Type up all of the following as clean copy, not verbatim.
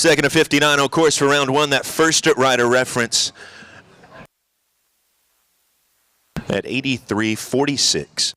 Second to 59 on course for round one. That first rider reference at 83.46.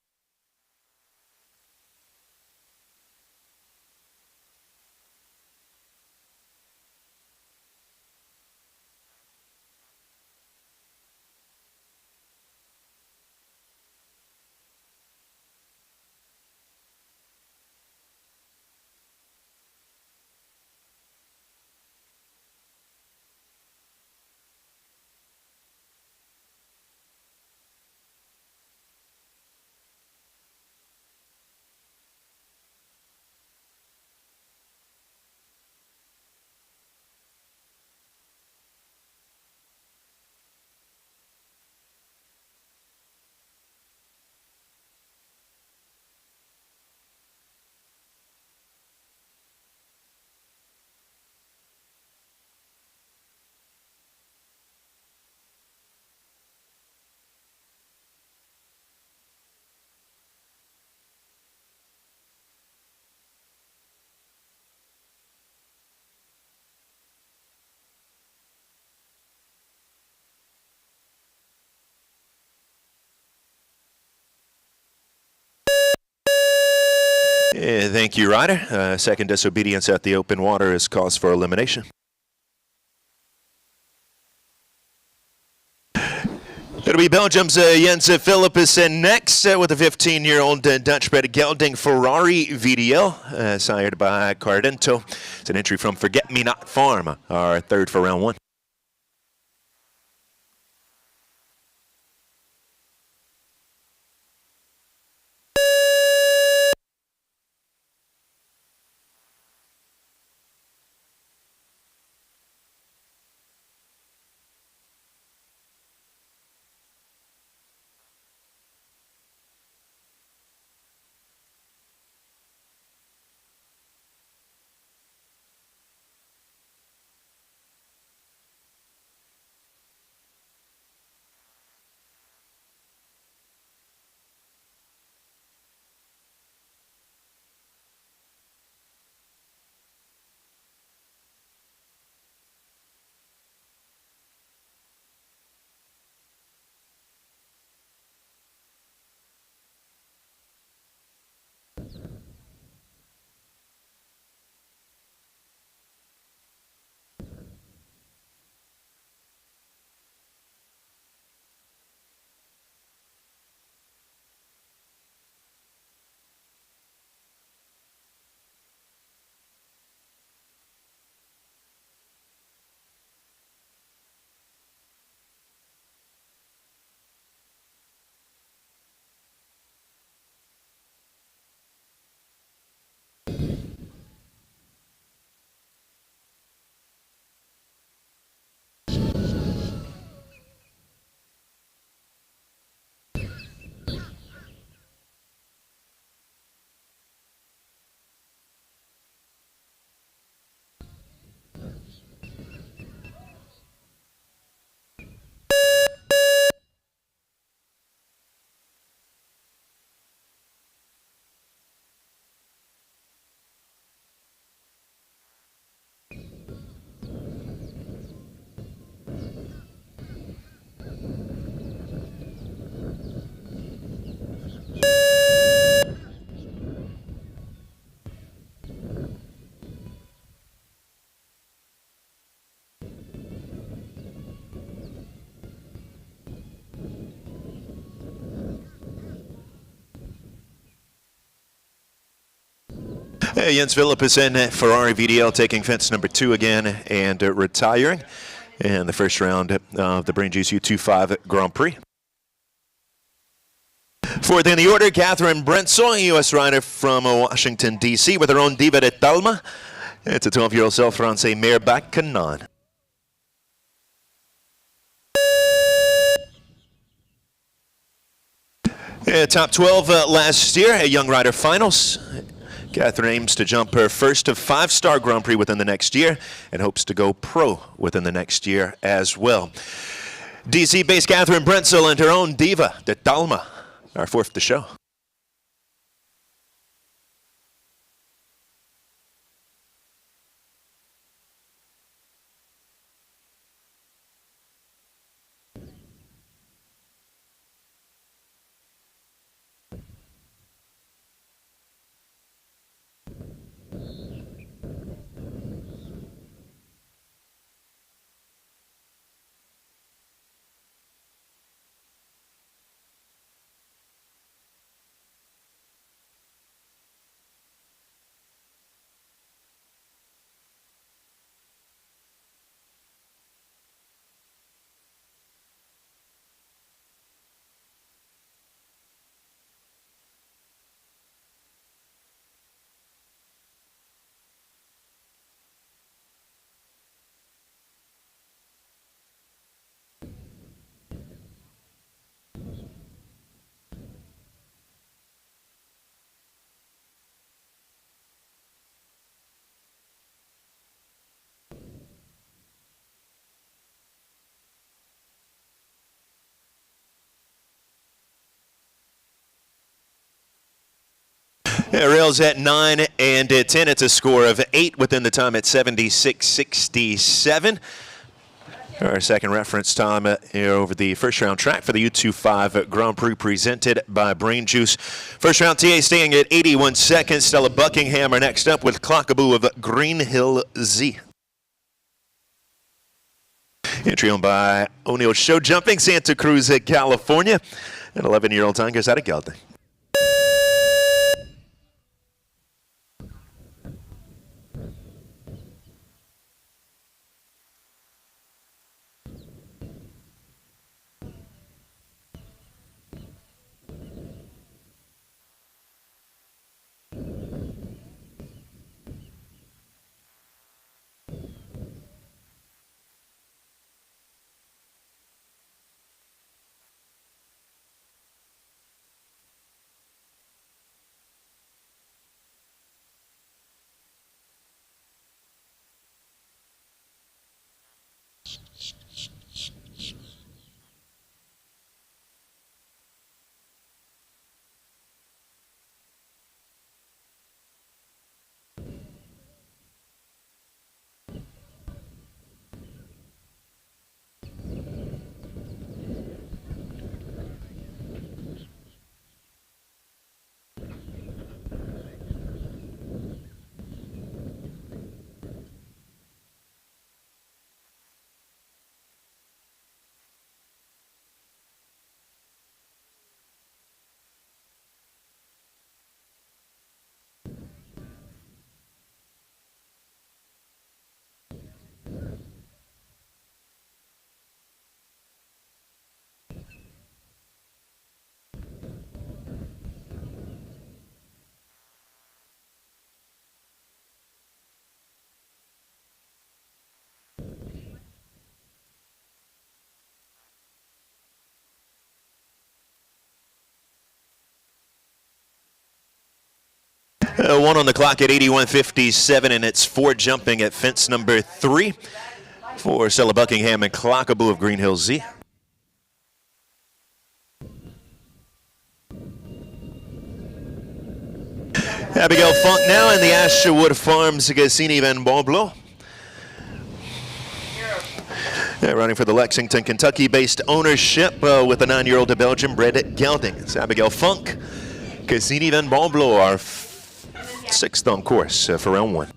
Thank you, rider. Second disobedience at the open water is cause for elimination. It'll be Belgium's Jens Philipsen next with a 15-year-old Dutch-bred gelding Ferrari VDL, sired by Cardento. It's an entry from Forget Me Not Farm, our third for round one. Jens Philipsen, Ferrari VDL, taking fence number 2 again and retiring in the first round of the BrainJuice U25 Grand Prix. Fourth in the order, Catherine Brentzel, U.S. rider from Washington, D.C., with her own Diva de Talma. It's a 12-year-old Cell Francais mare back Canon. Top 12 last year at Young Rider Finals. Catherine aims to jump her first of 5-star Grand Prix within the next year and hopes to go pro within the next year as well. DC-based Catherine Brentzel and her own Diva de Talma are fourth to show. Rails at 9 and 10. It's a score of 8 within the time at 76-67. Our second reference time here over the first round track for the U25 Grand Prix presented by BrainJuice. First round TA staying at 81 seconds. Stella Buckingham are next up with Clockaboo of Green Hill Z. Entry owned by O'Neill Show Jumping, Santa Cruz, California. An 11-year-old time goes out of gelding. One on the clock at 81:57, and it's 4 jumping at fence number 3 for Stella Buckingham and Clockaboo of Green Hill Z. Abigail Funk now in the Asherwood Farms Cassini Van Bonblo. Running for the Lexington, Kentucky-based ownership with a 9-year-old Belgian bred at gelding. It's Abigail Funk, Cassini Van Bonblo, our 6th on course for round 1.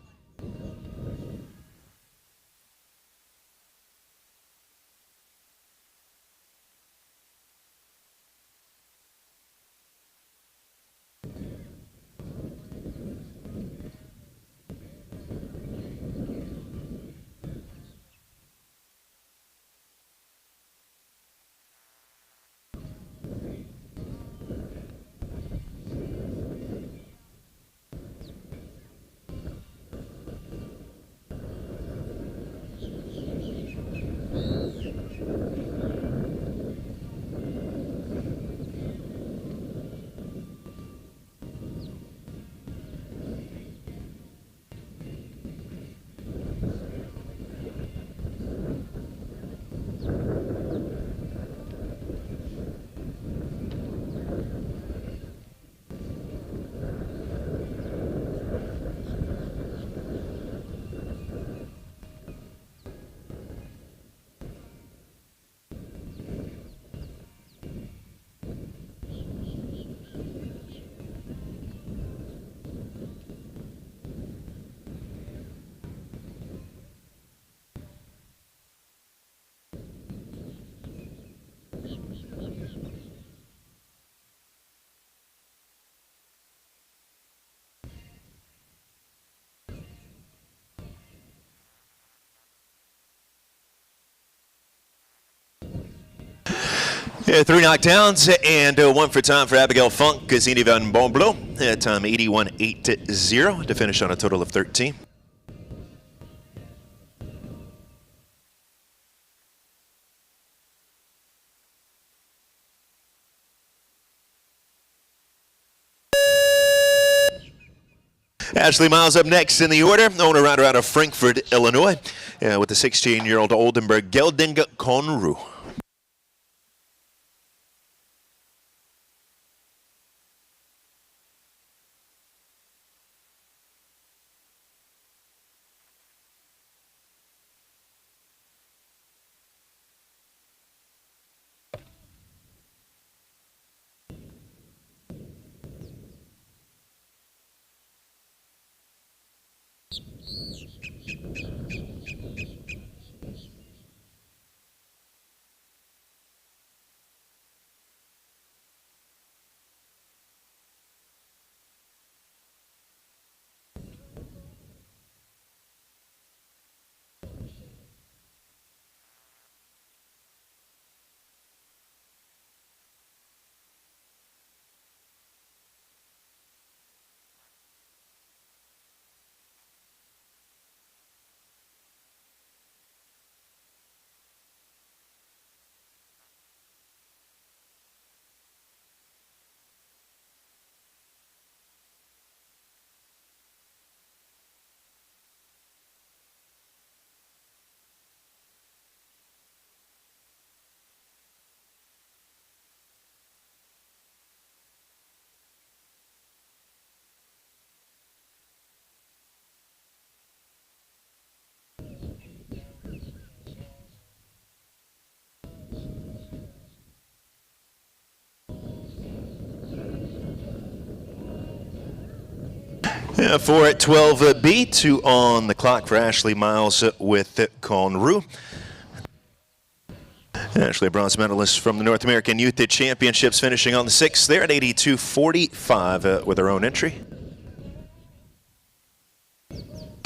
Yeah, 3 knockdowns and 1 for time for Abigail Funk, Cassini Van Bonblo at time 81.80 to finish on a total of 13. Ashley Miles up next in the order, owner rider out of Frankfort, Illinois, with the 16-year-old Oldenburg Gelding Conru. Yeah, for 12B, 2 on the clock for Ashley Miles with Conroe. Ashley, a bronze medalist from the North American Youth Championships, finishing on the 6th there at 82.45 with her own entry.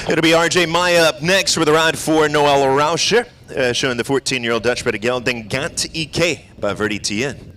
It'll be RJ Maya up next with a ride for Noelle Rauscher, showing the 14-year-old Dutch Bredde Gelding Gant EK by Verdi Tien.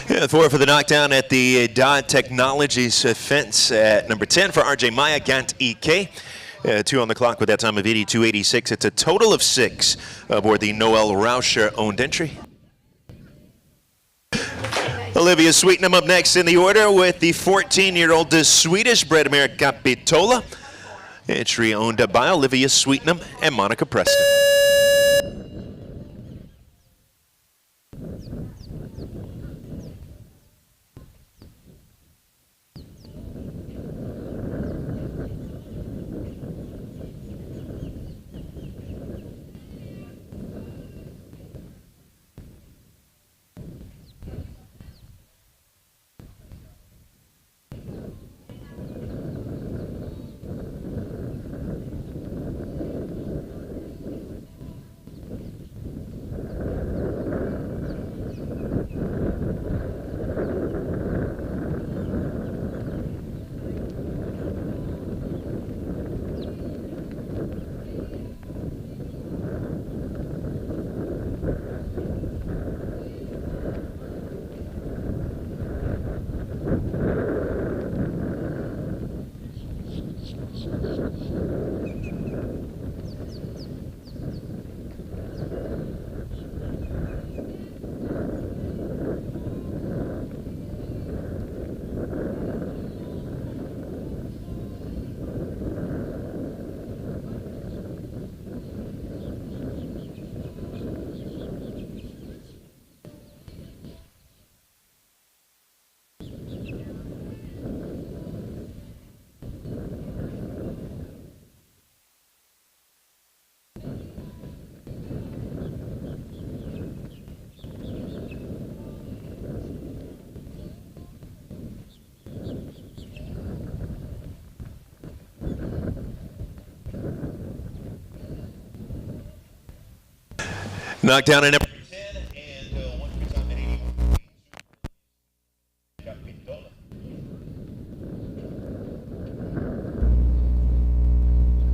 Yeah, 4 for the knockdown at the Dodd Technologies fence at number 10 for RJ Maya, Gant EK. 2 on the clock with that time of 82.86. It's a total of 6 aboard the Noelle Rauscher owned entry. Olivia Sweetnam up next in the order with the 14-year-old Swedish bred Capitola. Entry owned by Olivia Sweetnam and Monica Preston. Knocked down in number 10 and one for time at 81. Got Pindola.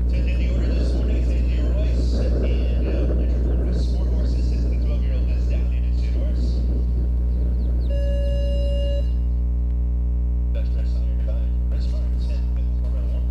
Attending the order this morning is Haley Royce and Sport Horses. This is the 12-year-old that's down in his horse. That's dressed on your divine. Rest for 10 minutes around 1.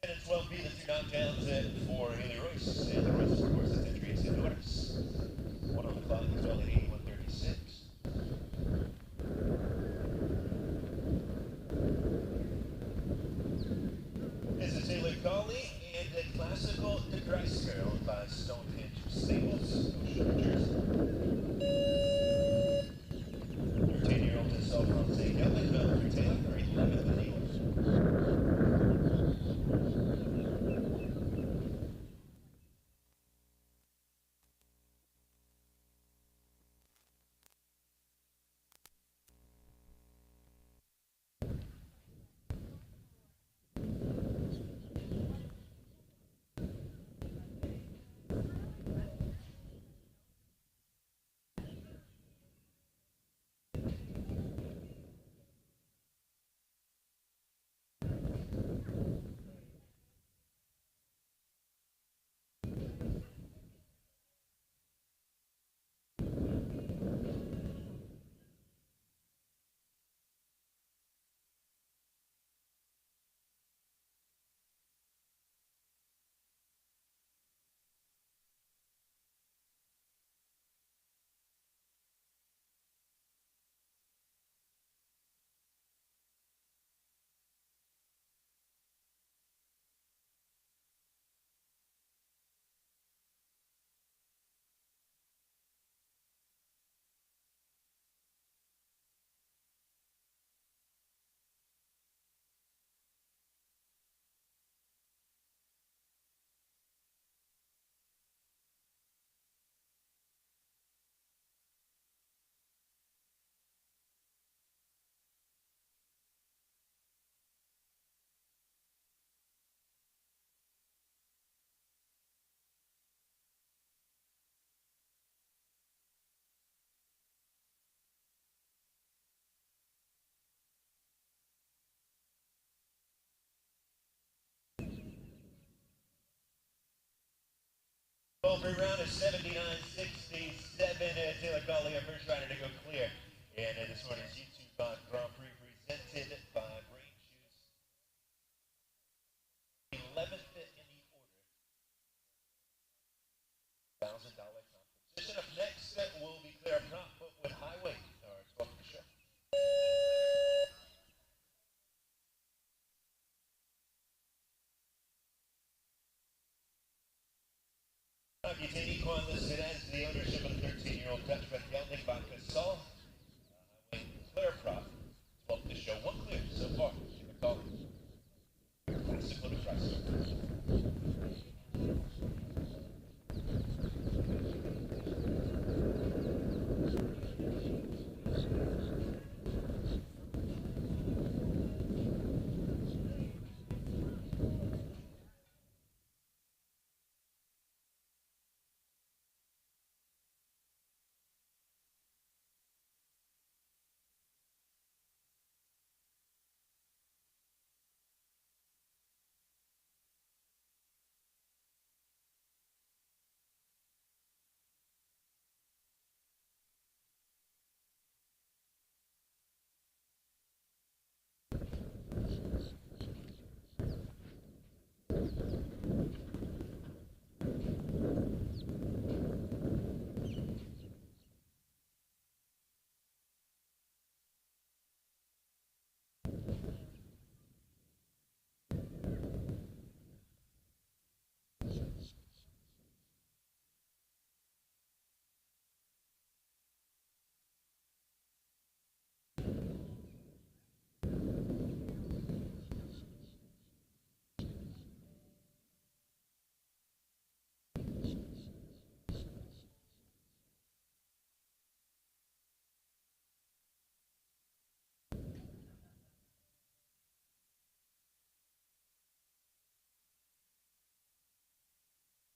And 12B, the two knockdowns for Haley Royce. And the Royce, of course, is entry is in orders. 1 on the clock as well at 81.36. This is Taylor Colley and the Classical de Dreisker, owned by Stonehenge Stables, New Jersey. 13-year-old is Alphonse Gelman, for Taylor, 11th in the Eagles. Free round is 79.67. Taylor Colley, our first rider to go clear. And this morning's U25 Grand Prix presented by BrainJuice. 11th in the order. $1,000 competition. Up next will be Claire Prop with Highway. Our 12th for sure.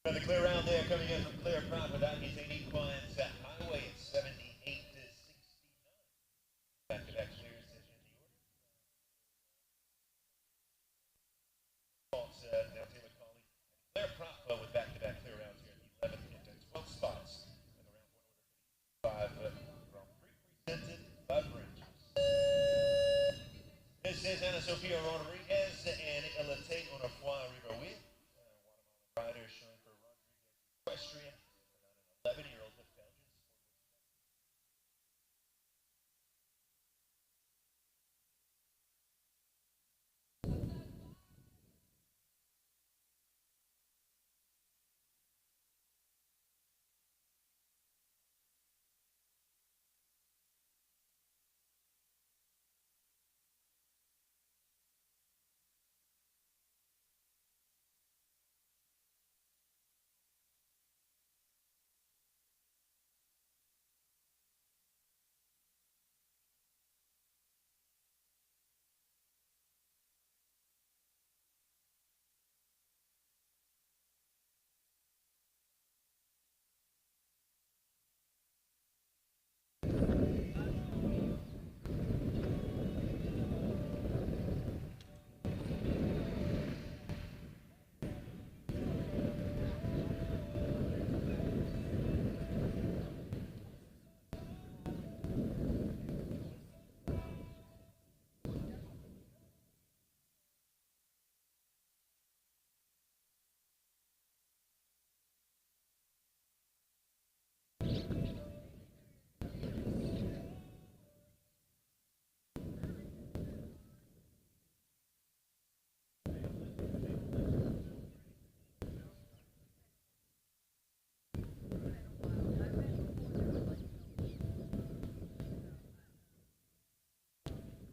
Another clear round there coming in from Clear Prop with Aggies 8 Equines Highway at 78 to 69. Back-to-back clears in the order. Now Taylor Colley. Clear Prop with back-to-back clear rounds here in the 11th and 12th spots. In the round one order 5 Grand Prix presented by BrainJuice. This is Ana Sofia Rodriguez and Elate Onofua Riverwheel. Guatemala rider showing for Rodriguez equestrian, about an 11-year-old with Belgian sport.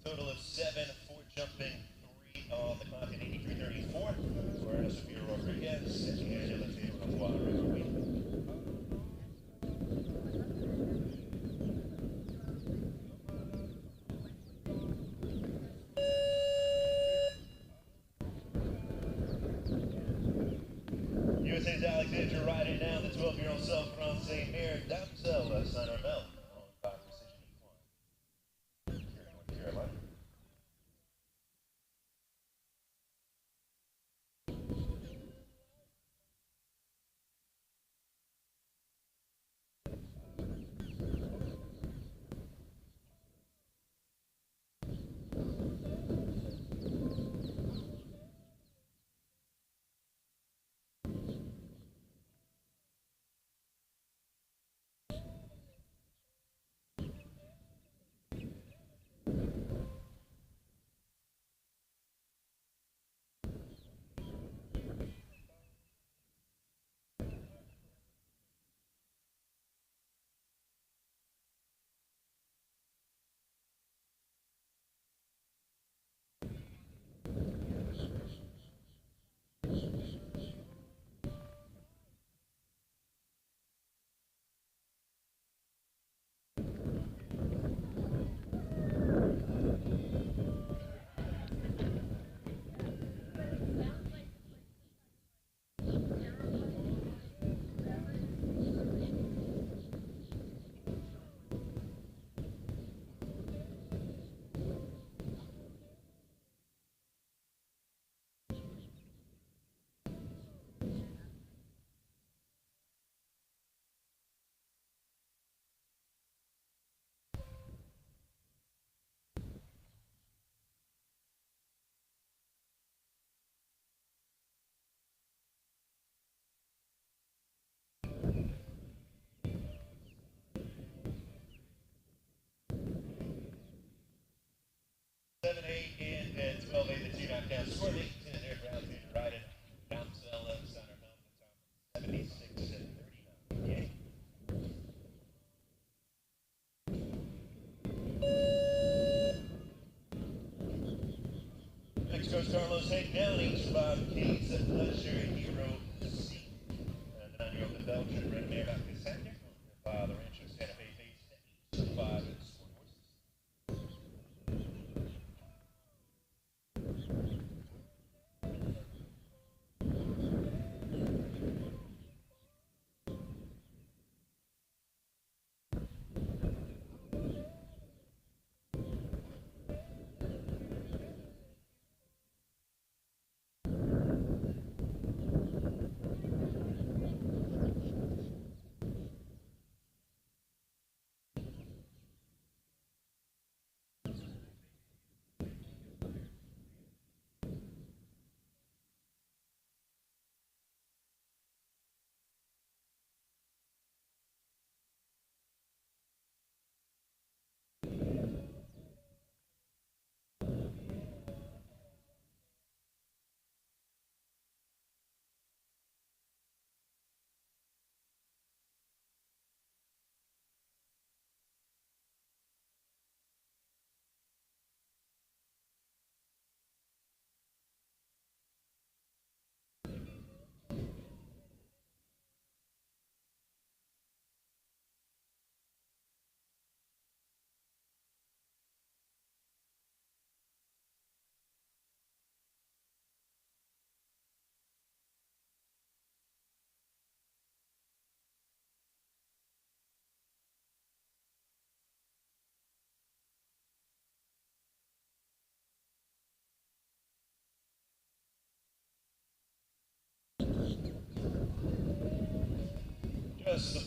Total of 7, 4 jumping, 3 on the clock at 83.34 for Ana Sofia Rodriguez and Elate Onofua Riverwheel. USA's Alexandra riding down the 12-year-old self-crossing mare Damsel Center Bell on by Precision Equine. Here in North Carolina. Seven, 8, and 12, 8, the 2 knockdown. Score the 18 in their ground two to ride it. Damsel Center Bell, 76 and 39. Next goes Carlos Hayden down, each 5Ks at Pleasure Hero C. The 9-year-old in Belgium, red mare back to Sander. The Rancho Santa Fe face each 5 and sport horses.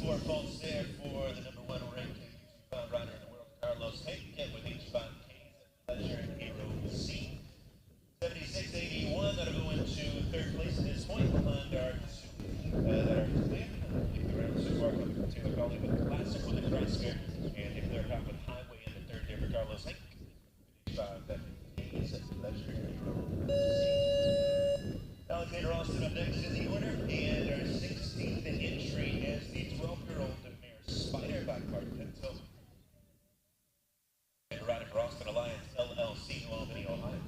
4 faults there for the number 1 ranked U25 rider in the world, Carlos Hayden, with H5Ks at Pleasure Hero C. 76.81, that'll go into 3rd place at this point. We'll land our two that are clear. The round so far coming from Taylor Colley with the Classic with the Crossfire, and the clear path with Highway in the 3rd there for Carlos Hayden. H5 Ks at Pleasure Hero C. Alexander Austin up next in the order, and our 16th entry is the 12-year-old mare Spider by Clark Pinto. And riding for Austin Alliance LLC, New Albany, Ohio.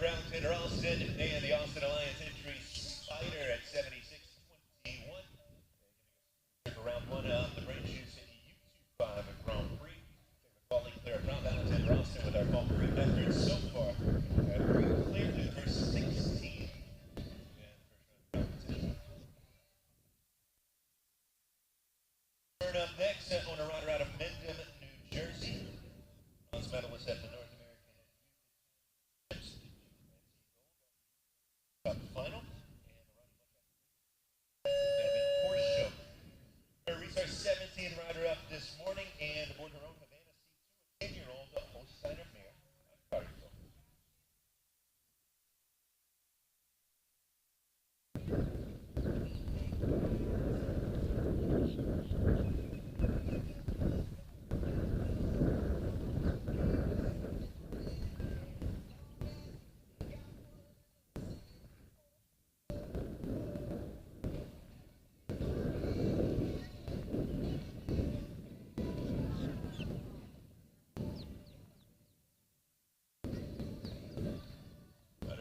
Around Alexander Austin and the Austin Alliance entry Spider at 76.21. For round 1 of the BrainJuice U25 Grand Prix. Quality clear around Alexander Austin with our Valkyrie method so far. Pretty clear through the first 16. Turn up next on a rider out of Mendham, New Jersey. Bronze medalist at the North Final. And horse show. Her research 17 rider up this morning and aboard her own Havana C2, a 10-year-old Holsteiner mare.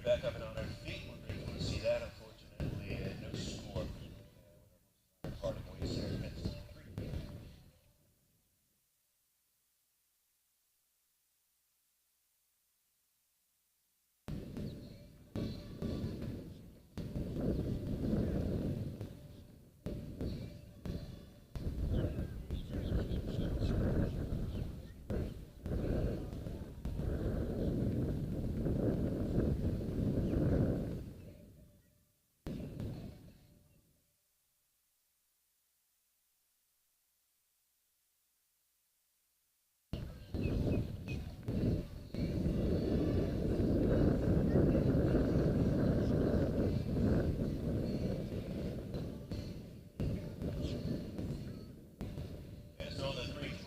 Back up and on our feet. We're able to see that. Unfortunately, no score. Parting ways here at Prix.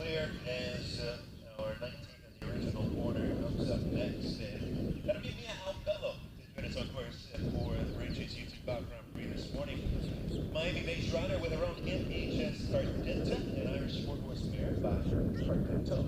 As our 19th in the original order comes up next, and that'll be Mia Albello to join us on course for the BrainJuice U25 Grand Prix this morning. Miami-based rider with her own MHS Cardenta, an Irish 4-horse mare by Cardenta.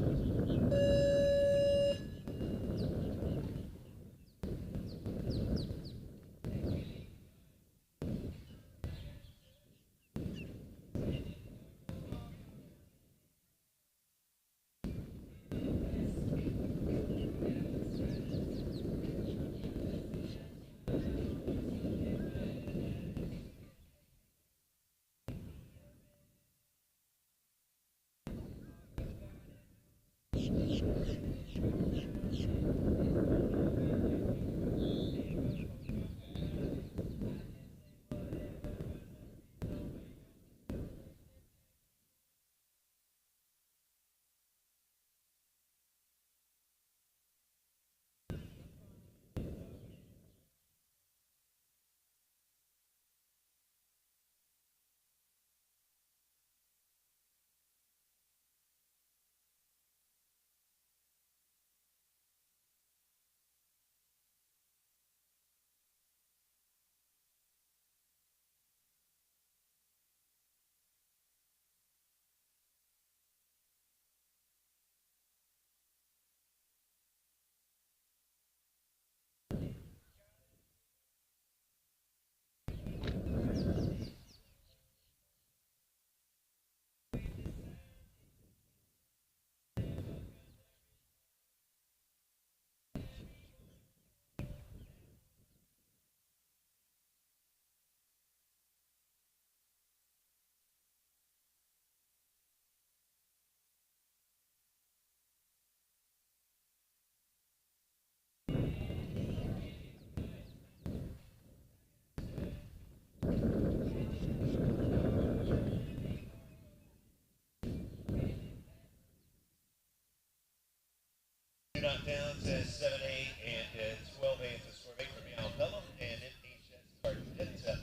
Knocked down to 7-8 and 12-8 to score 8 from Meow Pelham, and it HS Cartetta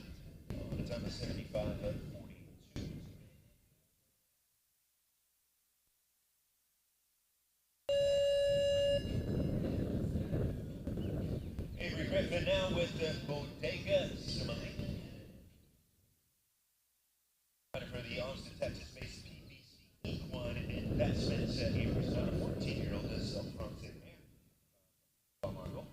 on the time of 75-42. Avery Griffin now with the Bodega Simile. For the Austin, Texas-based PBC Equine Investments, Avery's now a 14-year-old is up front in there. Margot.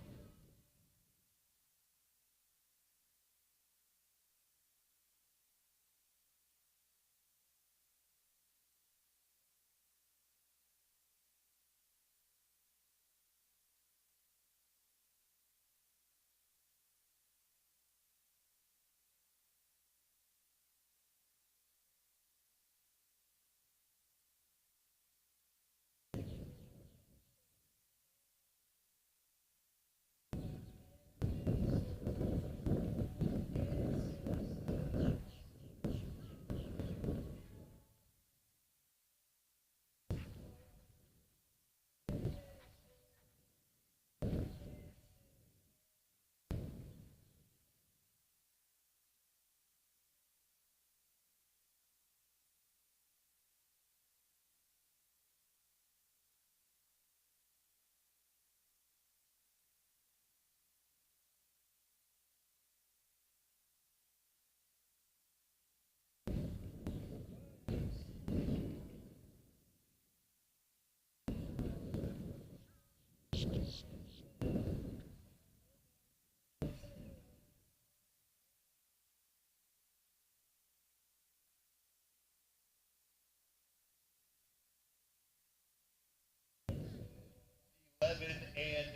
And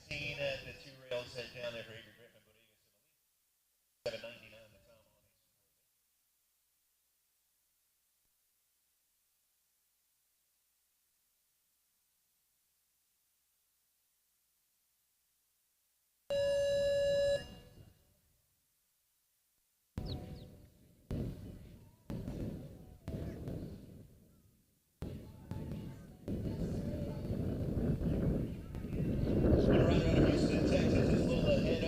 13, the two rails down there for Avery Griffin, Bodega Simile. 7.99 the time on a score. Right out of Houston, Texas, is a little ahead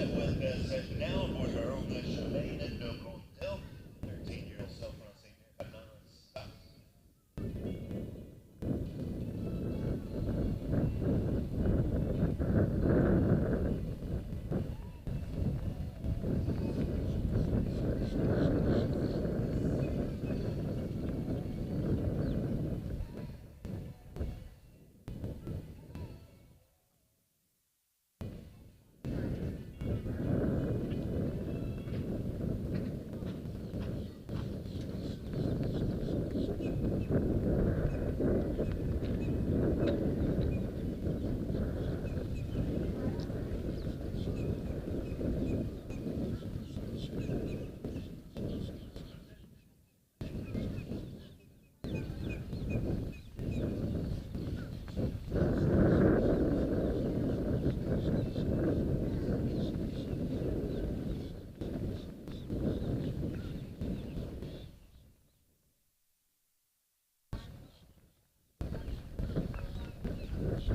For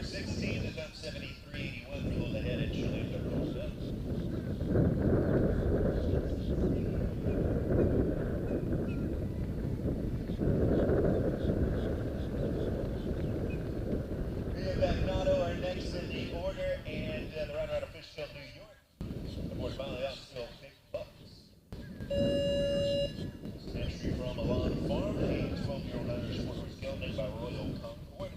16, the top 73.81 fueled ahead at Chile. Magnato are next in the order, and the rider out of Fishkill, New York. Aboard Balenciaga, Big Bucks. Entry from Milan Farm, a 12-year-old Irish horse gelded by Royal Concord.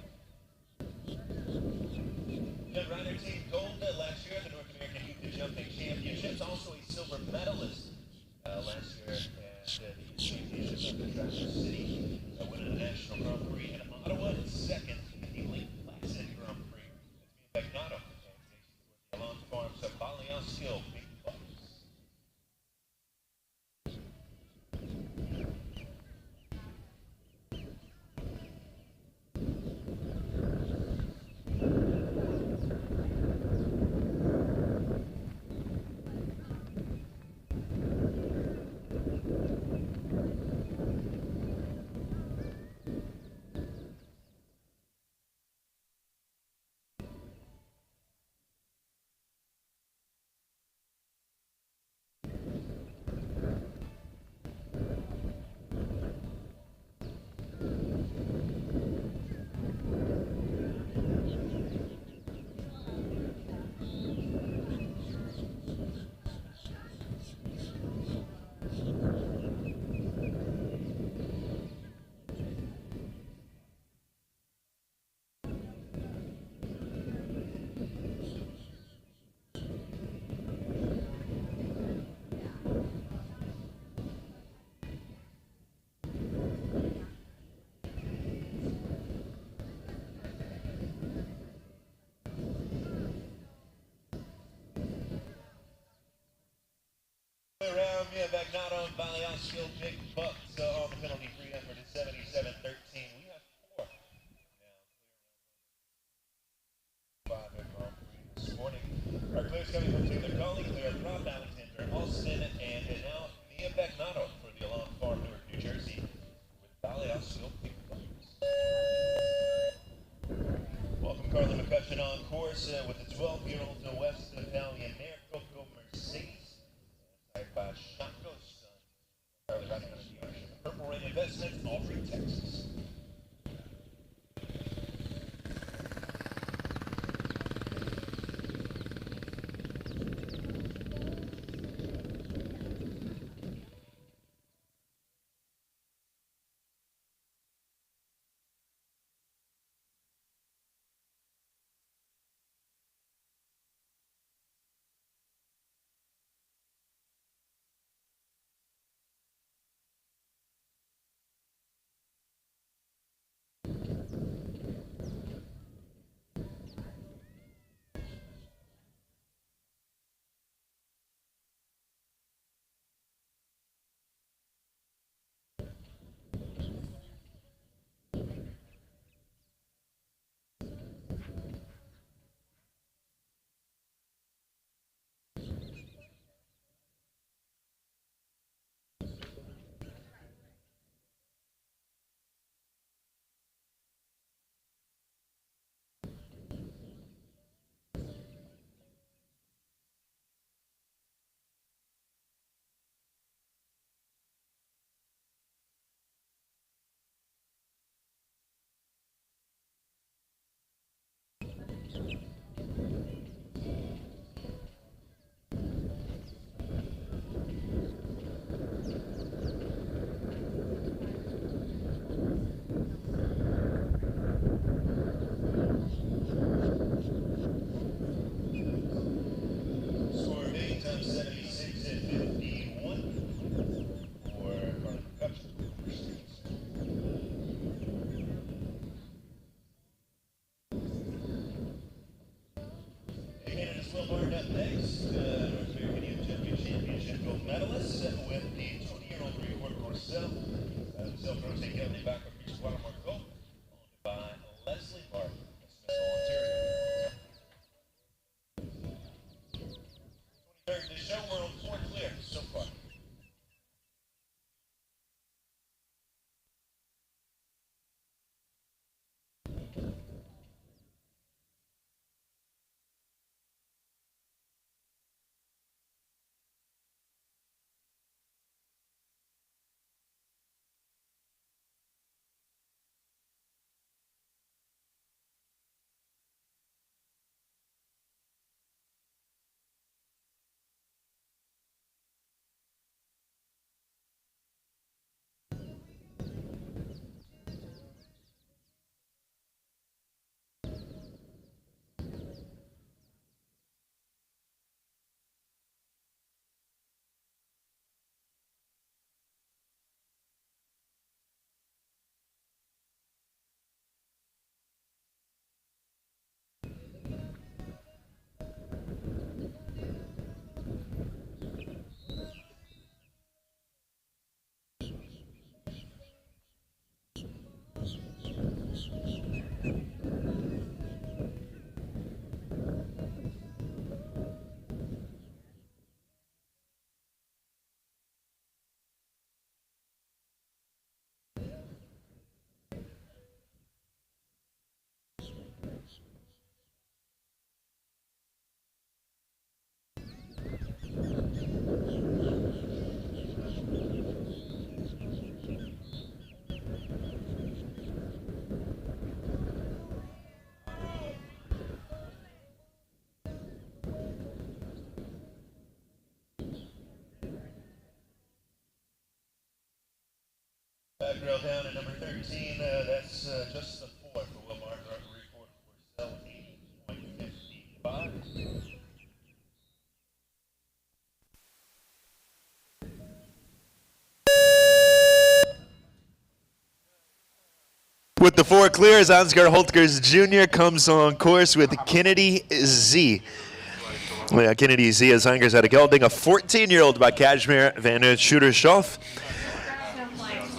Young rider team gold last year at the North American Youth Jumping Championships. Also a silver medalist last year at the Championships of the Traverse City. Winning the National Grand Prix in Ottawa, and second in the Lake Placid Grand Prix. That's being Magnato. And the Milan Farms of Balenciaga, Big Bucks. Around me, Magnato and Balenciaga, Big Bucks on the penalty free effort at 77-13. We have four now. 5 at Grand Prix this morning. Our clears coming from Taylor Colley, Clear Prop, Alexander Alston, and now Mia Magnato for the Alarm Farm, Newark, New Jersey, with Balenciaga, Big Bucks. Welcome Carly McCutcheon on course with the 12-year-old West Italian mare Coco Mercedes. By Shaco's son. Charlie riding under the ownership of Purple Rain Investment, Aubrey, Texas. Girl down at number 13. That's just the 4 for Will Martin. Referee for cell 80.55. With the 4 clears, Ansgar Holtkers Jr. comes on course with Kennedy Z. Ja, Kennedy Z is Angers uit de gelding, a 14-year-old by Kashmir van Schudershoff.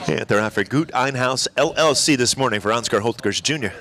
Yeah, they're out for Goot Einhaus LLC this morning for Ansgar Holtkers Jr.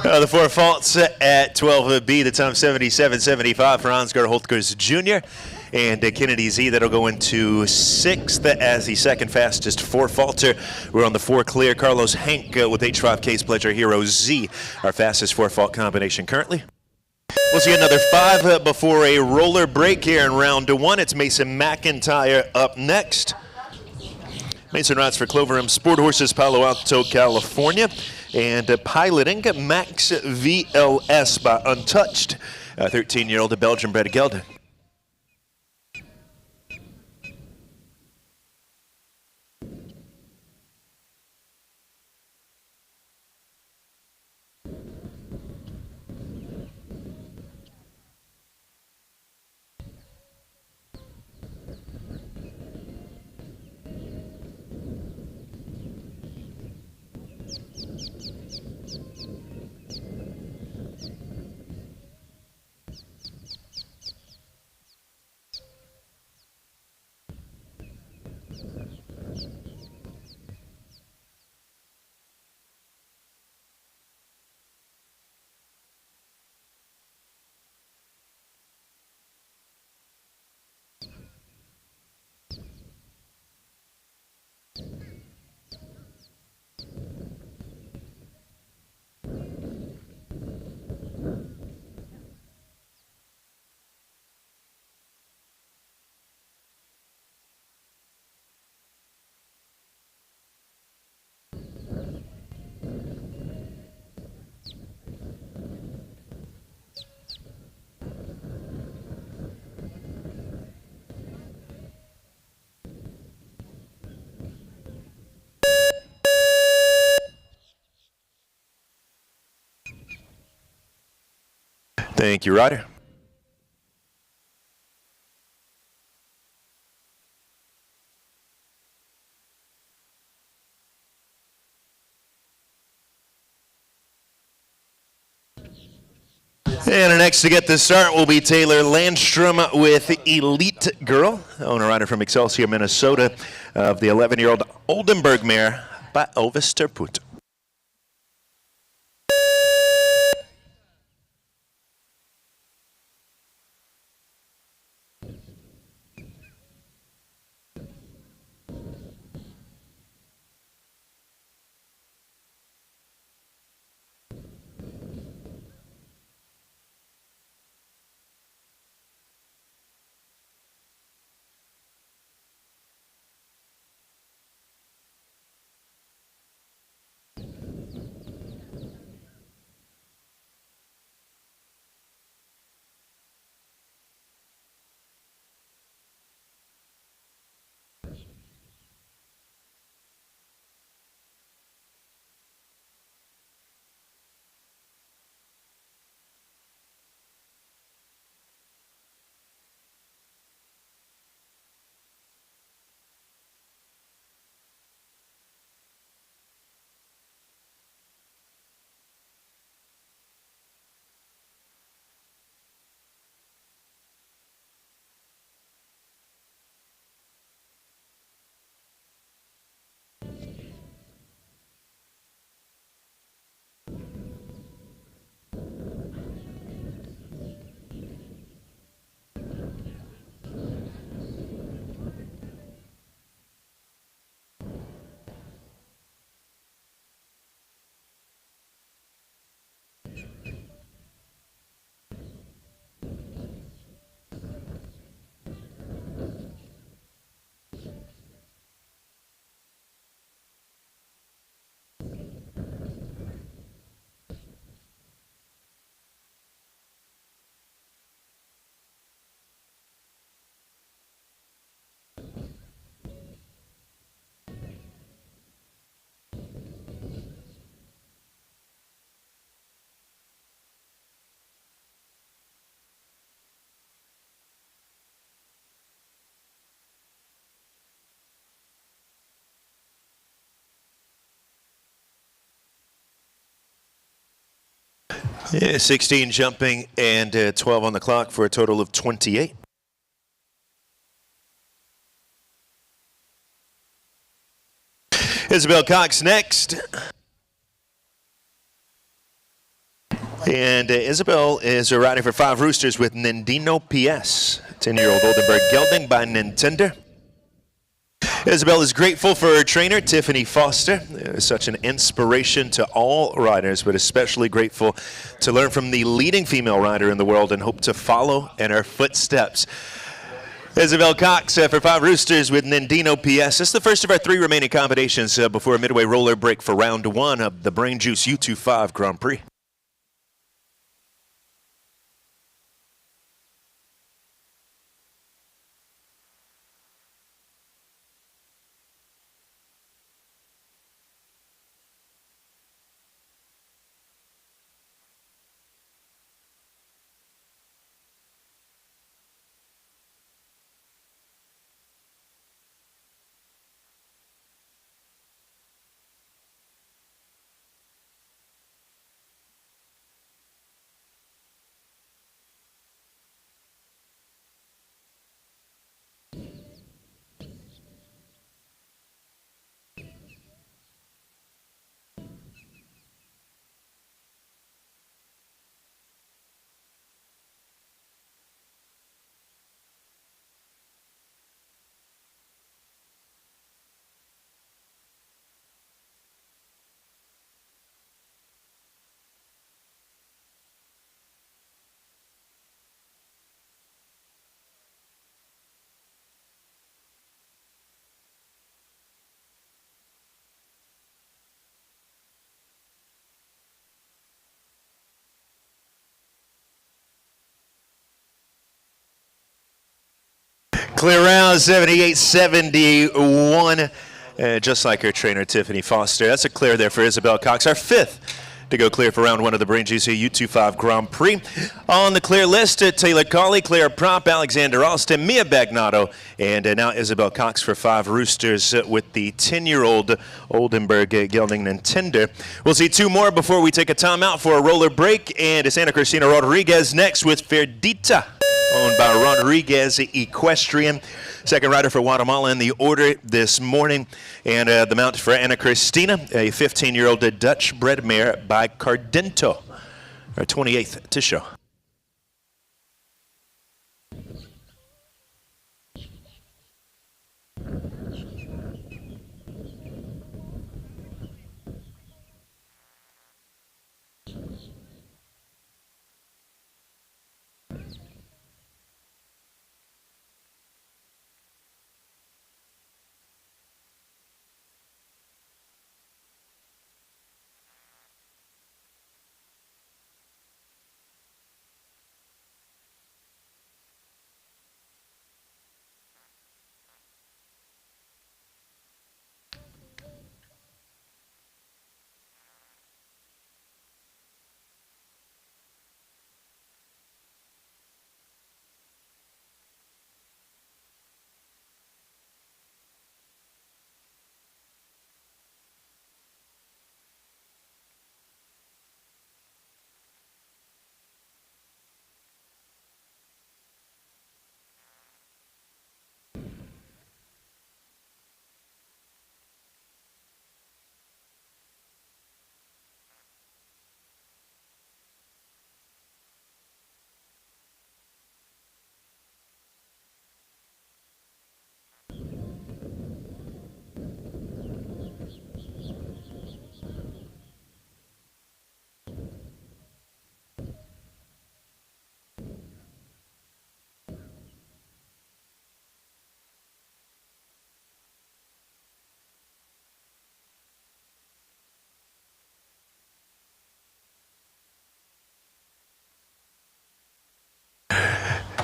The 4 faults at 12B, the time 77.75 for Ansgar Holtkers Jr. And Kennedy Z, that'll go into 6th as the second fastest 4 faulter. We're on the 4 clear. Carlos Hank with H5K's Pleasure Hero Z, our fastest 4 fault combination currently. We'll see another 5 before a roller break here in round 1. It's Mason McIntyre up next. Mason rides for Clover M Sport Horses, Palo Alto, California. And piloting Max VLS by Untouched, a 13-year-old Belgian-bred gelding. Thank you, Ryder. And next to get the start will be Taylor Landstrom with Elite Girl, owner rider from Excelsior, Minnesota, of the 11-year-old Oldenburg mare by Elvis Terput. Yeah, 16 jumping and 12 on the clock for a total of 28. Isabel Cox next. And Isabel is riding for 5 roosters with Nindino PS, 10-year-old Oldenburg gelding by Nintendo. Isabel is grateful for her trainer, Tiffany Foster. Such an inspiration to all riders, but especially grateful to learn from the leading female rider in the world and hope to follow in her footsteps. Isabel Cox for 5 roosters with Nindino PS. This is the first of our 3 remaining combinations before a midway roller break for round 1 of the BrainJuice U25 Grand Prix. Clear round 78-71, just like her trainer Tiffany Foster. That's a clear there for Isabel Cox, our 5th to go clear for round 1 of the BrainJuice U25 Grand Prix. On the clear list, Taylor Colley, Claire Prop, Alexander Alston, Mia Bagnato, and now Isabel Cox for 5 roosters with the 10-year-old Oldenburg gelding Nintendo. We'll see 2 more before we take a timeout for a roller break, and it's Ana Cristina Rodriguez next with Ferdita, owned by Rodriguez Equestrian. Second rider for Guatemala in the order this morning. And the mount for Ana Cristina, a 15-year-old Dutch bred mare by Cardento, our 28th to show.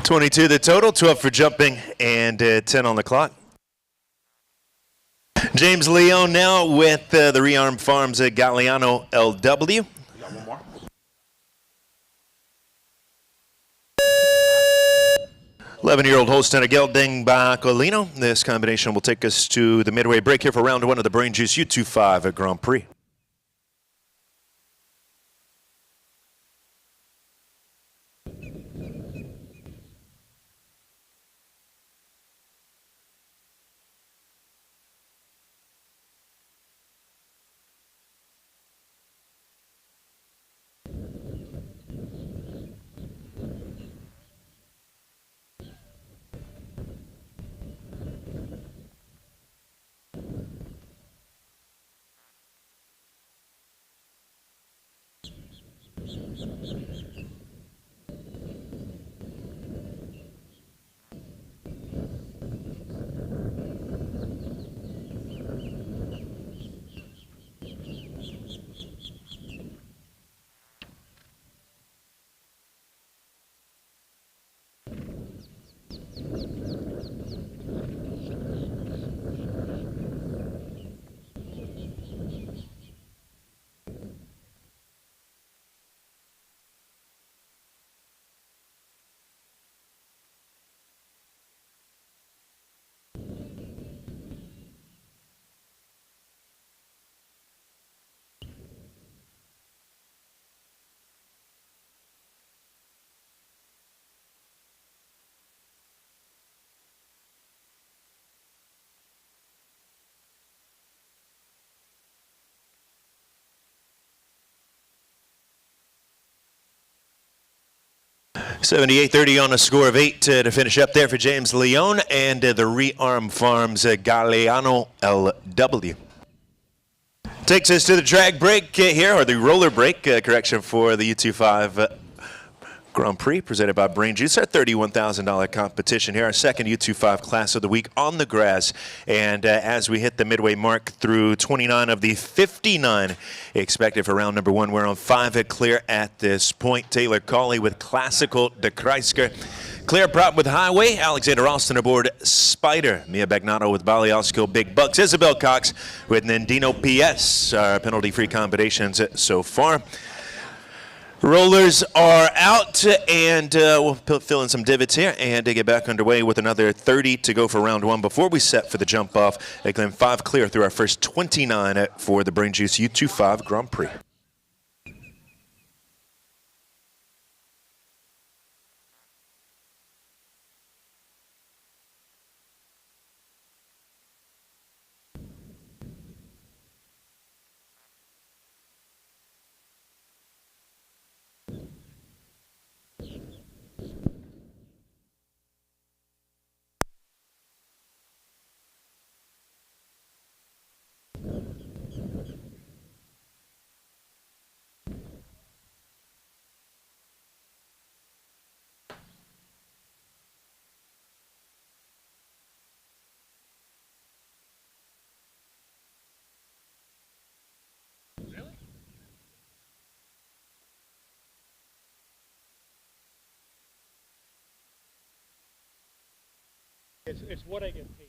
$22 the total, 12 for jumping, and 10 on the clock. James Leone now with the Rearm Farms Galliano LW. 11-year-old Holstein gelding by Colino. This combination will take us to the midway break here for round 1 of the BrainJuice U25 Grand Prix. 78-30 on a score of 8 to finish up there for James Leone and the Rearm Farms Galeano LW. Takes us to the drag break here, or the roller break, correction, for the U25 Grand Prix presented by BrainJuice, our $31,000 competition here, our second U25 class of the week on the grass. And as we hit the midway mark through 29 of the 59 expected for round number 1, we're on 5 clear at this point. Taylor Cawley with Classical de Kreisker. Claire Prop with Highway, Alexander Austin aboard Spider, Mia Bagnato with Baliosco Big Bucks, Isabel Cox with Nandino PS, our penalty-free combinations so far. Rollers are out, and we'll fill in some divots here and get back underway with another 30 to go for round 1 before we set for the jump off. They claim 5 clear through our first 29 for the BrainJuice U25 Grand Prix. It's what I get paid.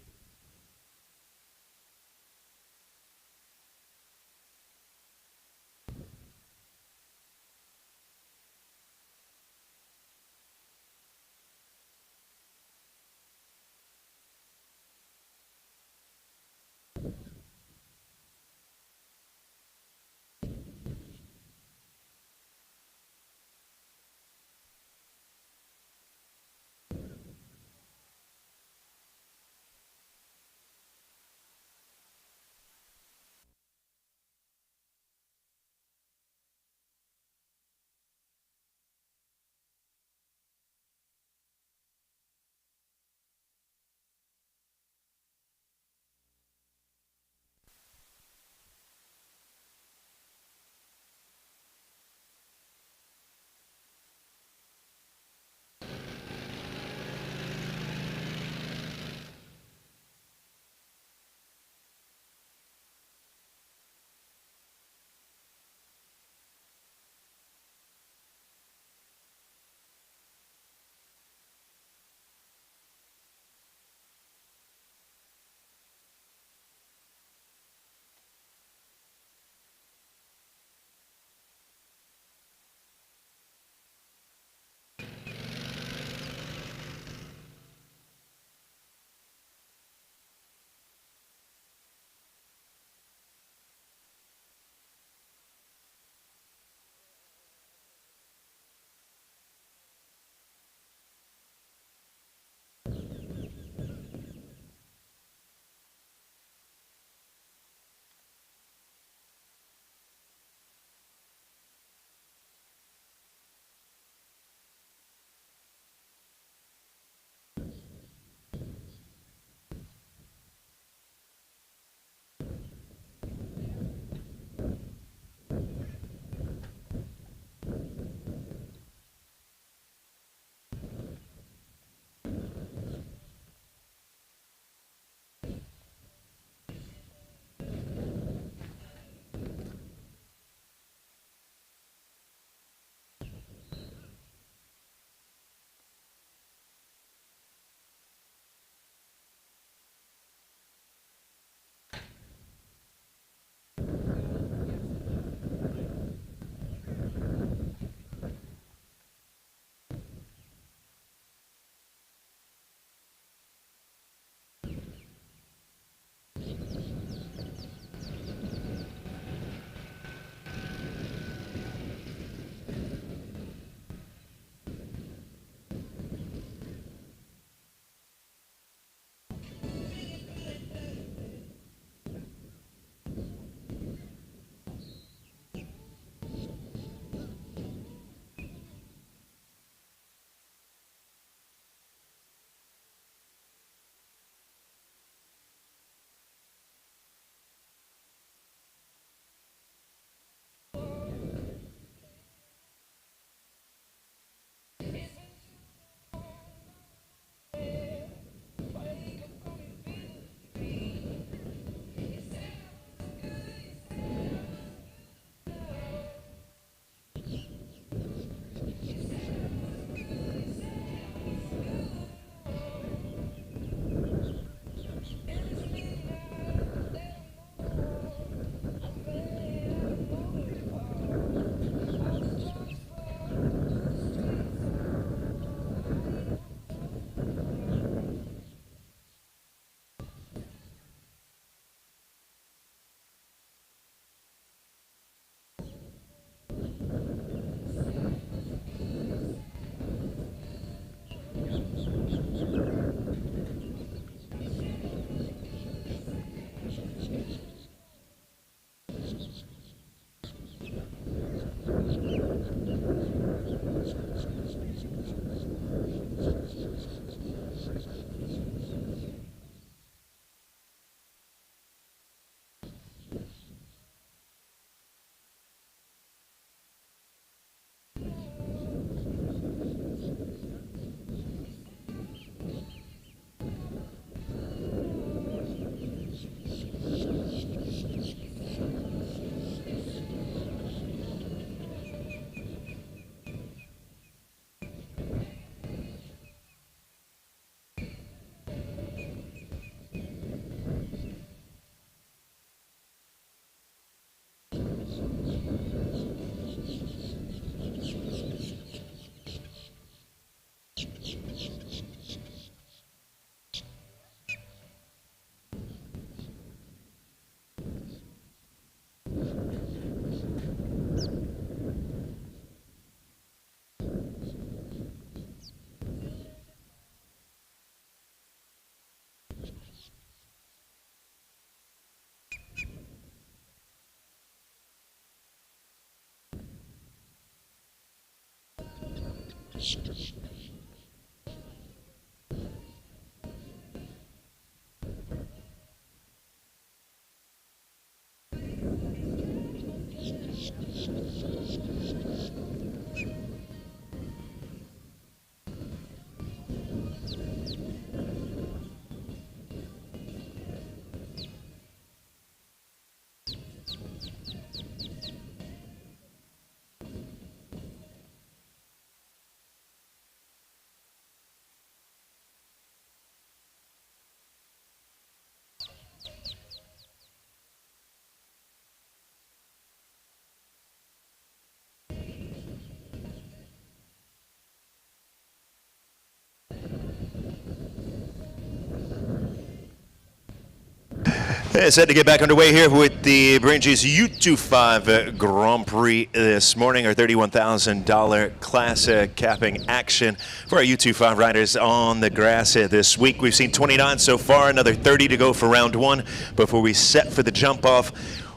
Set to get back underway here with the BrainJuice U25 Grand Prix this morning. Our $31,000 class capping action for our U25 riders on the grass this week. We've seen 29 so far, another 30 to go for round one before we set for the jump off.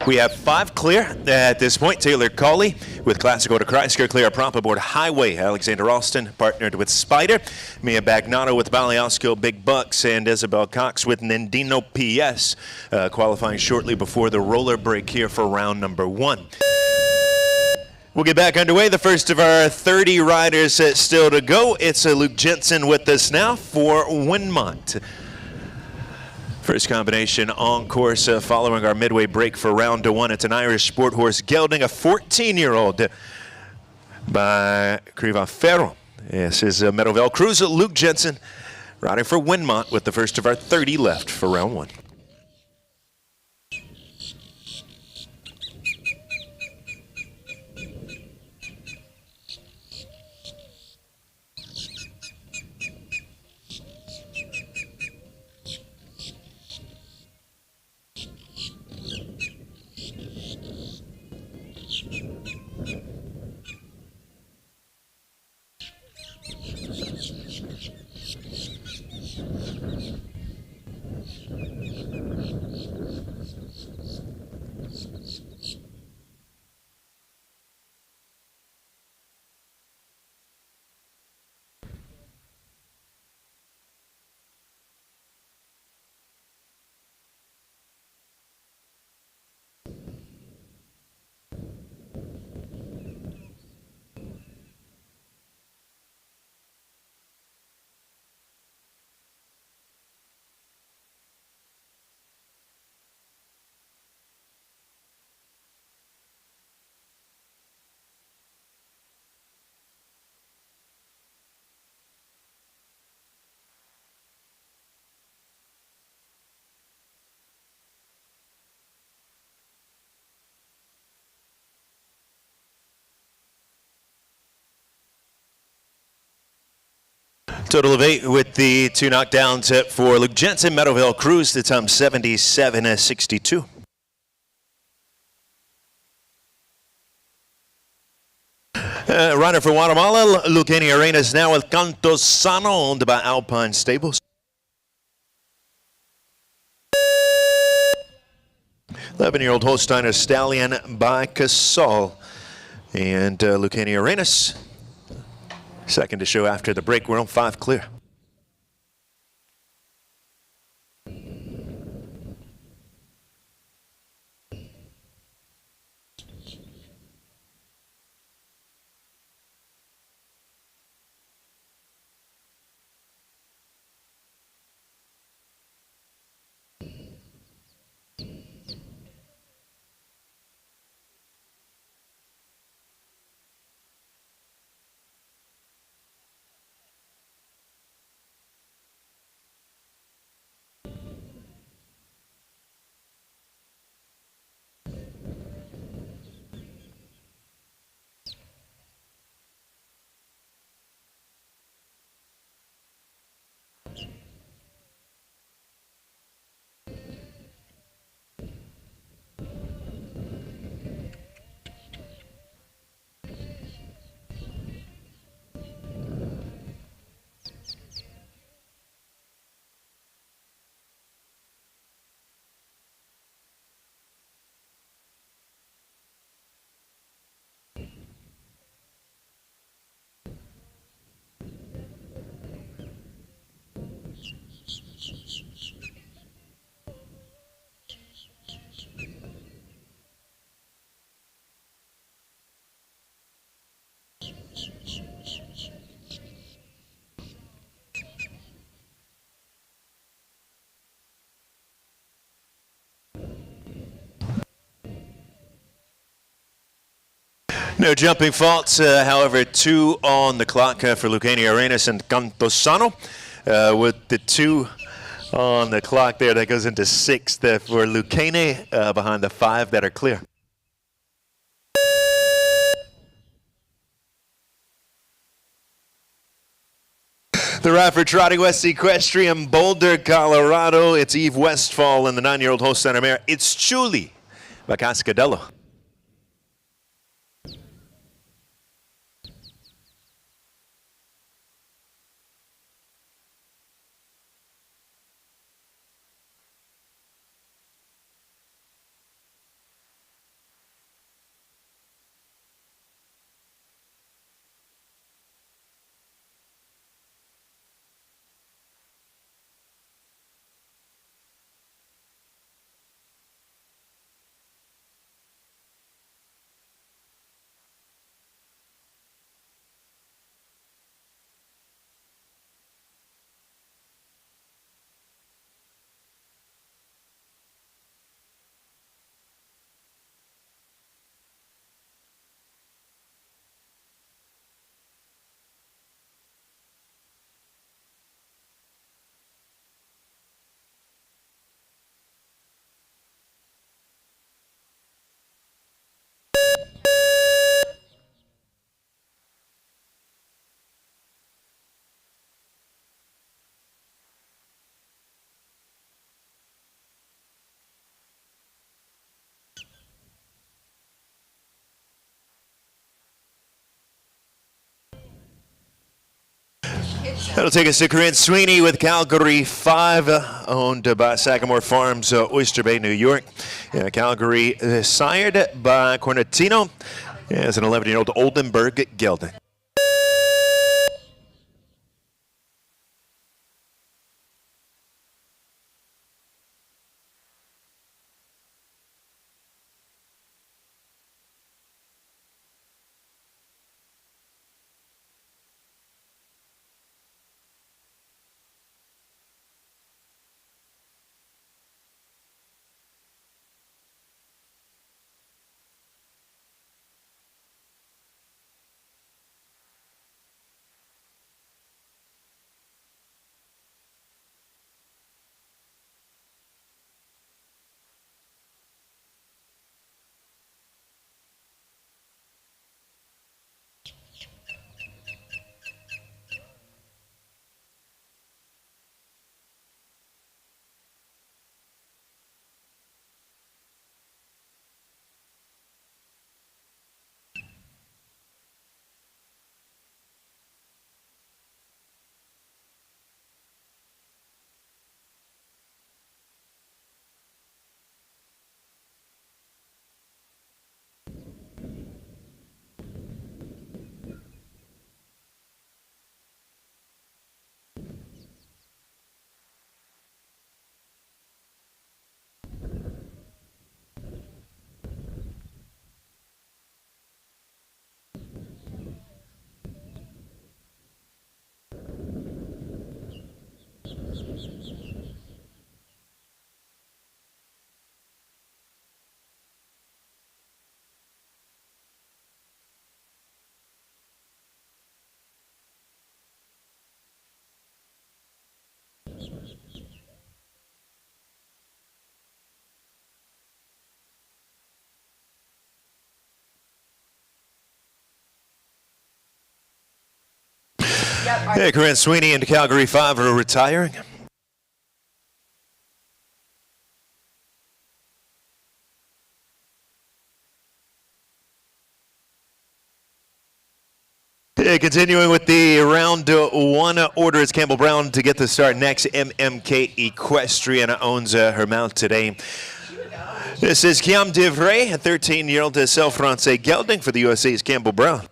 We have 5 clear at this point. Taylor Cawley with Classic Auto Chrysler clear prop aboard Highway. Alexander Alston partnered with Spider. Mia Bagnano with Baliosco Big Bucks, and Isabel Cox with Nendino PS qualifying shortly before the roller break here for round number 1. We'll get back underway. The first of our 30 riders still to go. It's Luke Jensen with us now for Winmont. First combination on course following our midway break for round 1. It's an Irish sport horse gelding, a 14-year-old by Criva Ferro. This is Meadowvale Cruz. Luke Jensen riding for Winmont with the first of our 30 left for round 1. Total of 8 with the 2 knockdowns for Luke Jensen. Meadowvale Cruz, the time 77.62. Rider for Guatemala, Lucania Arenas now with Canto Sano, owned by Alpine Stables. 11-year-old Holsteiner Stallion by Casal. And Lucania Arenas, second to show after the break. We're on 5 clear. No jumping faults, however, 2 on the clock for Lucania Arenas and Cantosano. With the 2 on the clock there, that goes into 6th for Lucane behind the 5 that are clear. The ride for Trotting West Equestrian, Boulder, Colorado. It's Eve Westfall and the 9-year-old host center mare. It's Chuli by Cascadello. That'll take us to Corinne Sweeney with Calgary 5, owned by Sagamore Farms, Oyster Bay, New York. Calgary, sired by Cornetino, as an 11-year-old Oldenburg gelding. Yeah, Corinne Sweeney and Calgary 5 are retiring. Continuing with the round 1 order, it's Campbell Brown to get the start next. MMK Equestrian owns her mount today. This is Kiam Divray, a 13-year-old Cell Francais gelding for the USA's Campbell Brown.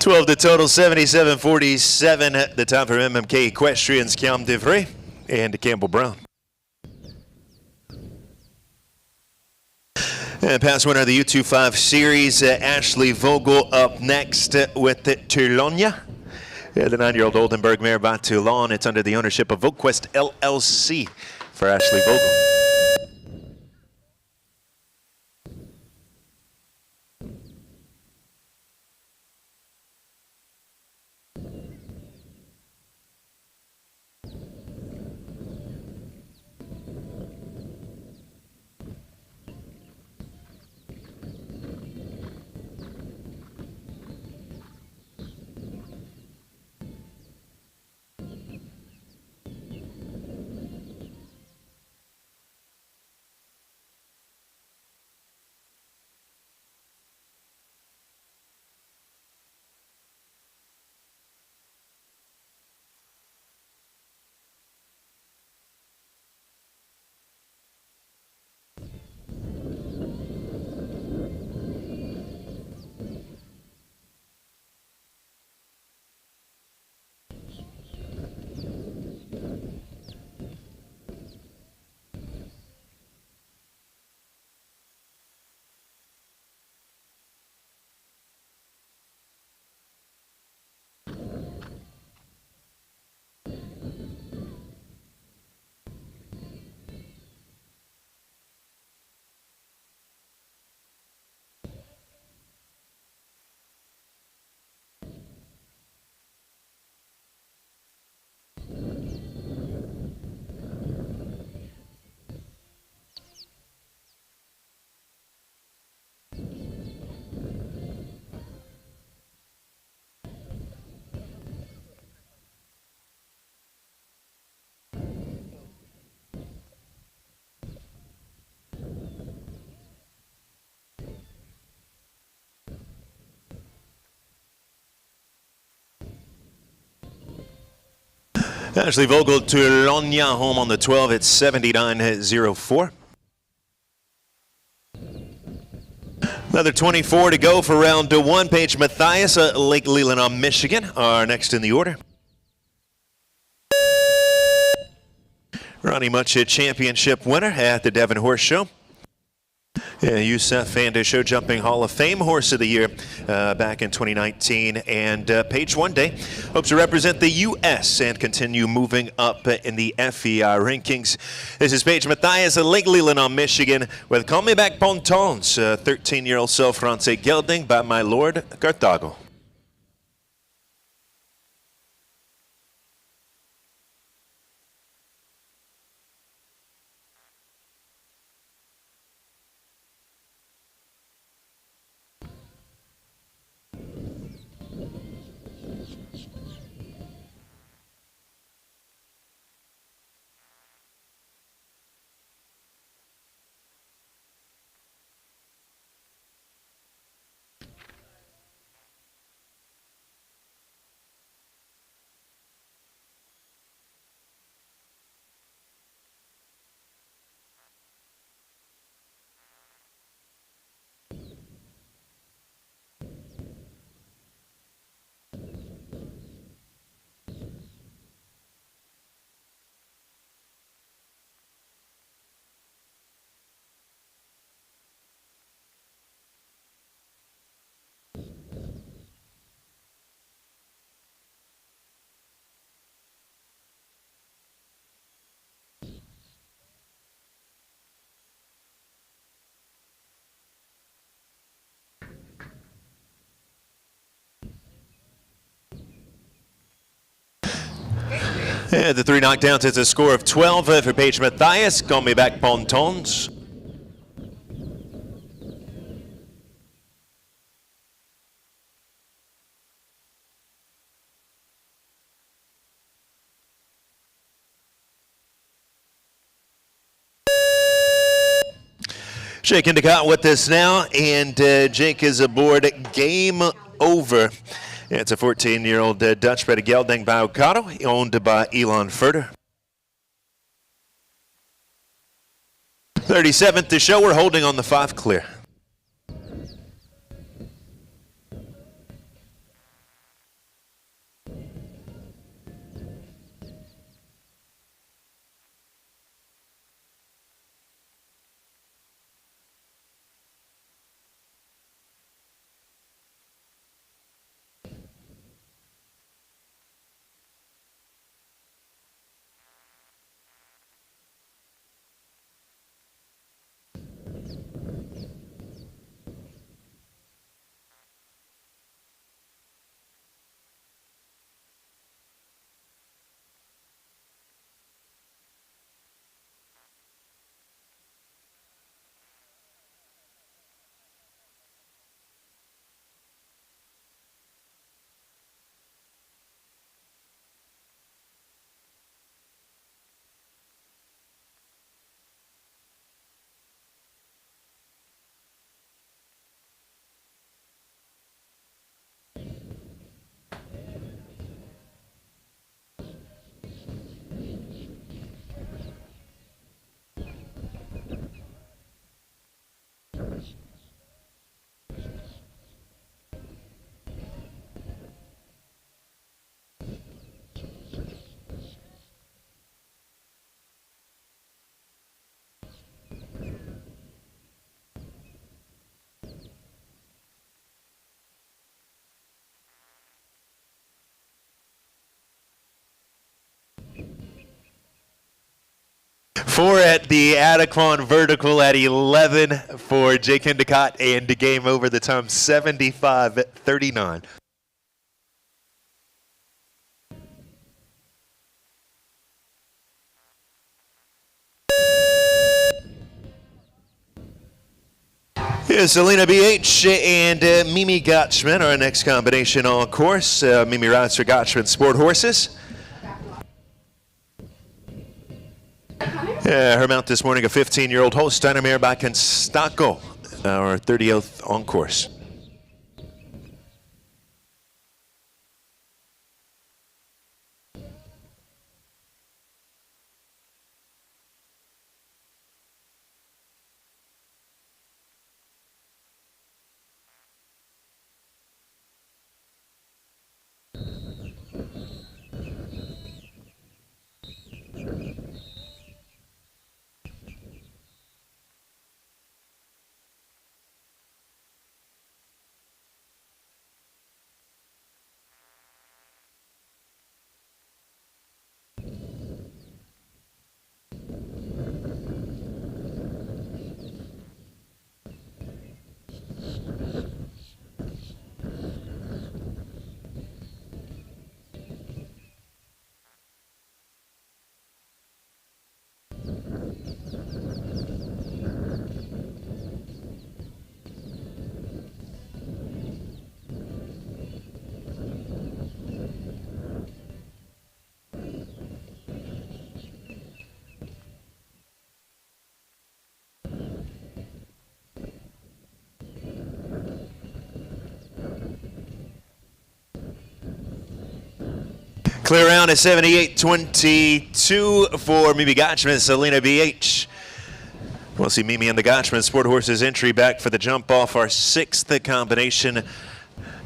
12 to total, 77-47. The time for MMK Equestrians, Cam DeVray and Campbell Brown. And past winner of the U25 series, Ashley Vogel up next with Toulon. The 9-year-old Oldenburg mare by Toulon. It's under the ownership of VoqueQuest LLC for Ashley Vogel. Ashley Vogel to Logna, home on the 12 at 79.04. Another 24 to go for round one. Paige Mathias, Lake Leelanau, Michigan, are next in the order. Ronnie Much, a championship winner at the Devon Horse Show. Youssef and Show Jumping Hall of Fame Horse of the Year back in 2019. And Paige one day hopes to represent the U.S. and continue moving up in the FEI rankings. This is Paige Mathias of Lake Leelanau, Michigan, with Call Me Back Pontons, 13-year-old Self-Francais gelding by my Lord Carthago. And the 3 knockdowns, it's a score of 12 for Paige Mathias. Call Me Back Pontons. Jake Endicott with us now, and Jake is aboard. Game over. It's a 14-year-old Dutch-bred gelding by Ocado, owned by Elon Furter. 37th to show. We're holding on the 5 clear. 4 at the Adequan vertical at 11 for Jake Endicott, and the game over, the time 75-39. Here's Selena BH and Mimi Gottschman, our next combination on course. Mimi rides for Gottschman Sport Horses. Her mount this morning, a 15-year-old Holsteiner mare by Constaco, our 30th on course. Clear round at 78-22 for Mimi Gottschman, Selena BH. We'll see Mimi and the Gottschman Sport Horses entry back for the jump off, our 6th combination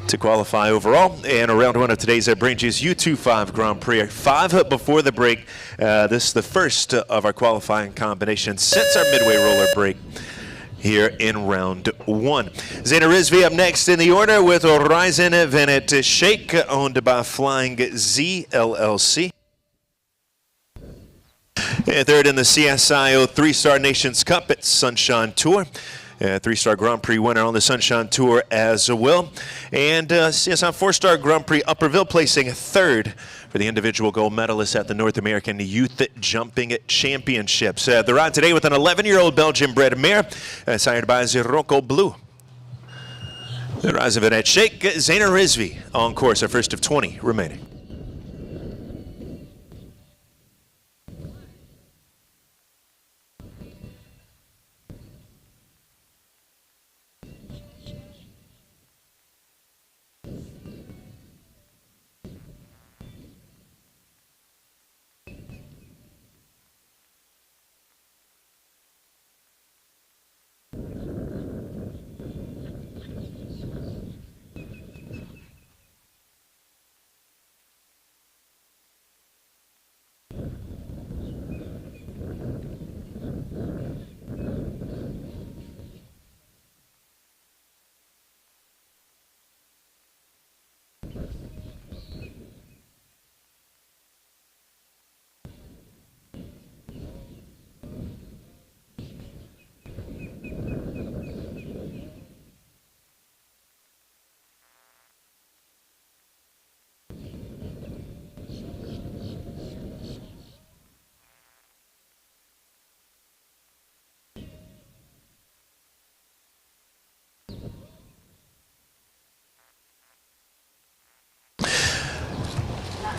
to qualify overall. And round 1 of today's BrainJuice U25 Grand Prix. 5 before the break. This is the first of our qualifying combinations since our midway roller break here in round 1. Zaina Rizvi up next in the order with Horizon Venet Shake, owned by Flying Z LLC. And third in the CSIO 3-Star Nations Cup at Sunshine Tour. 3-Star Grand Prix winner on the Sunshine Tour as well. And CSI 4-Star Grand Prix Upperville placing 3rd for the individual gold medalist at the North American Youth Jumping Championships. The ride today with an 11-year-old Belgian-bred mare, sired by Zirocco Blue. The rise of it at Shake, Zaina Rizvi on course, our first of 20 remaining.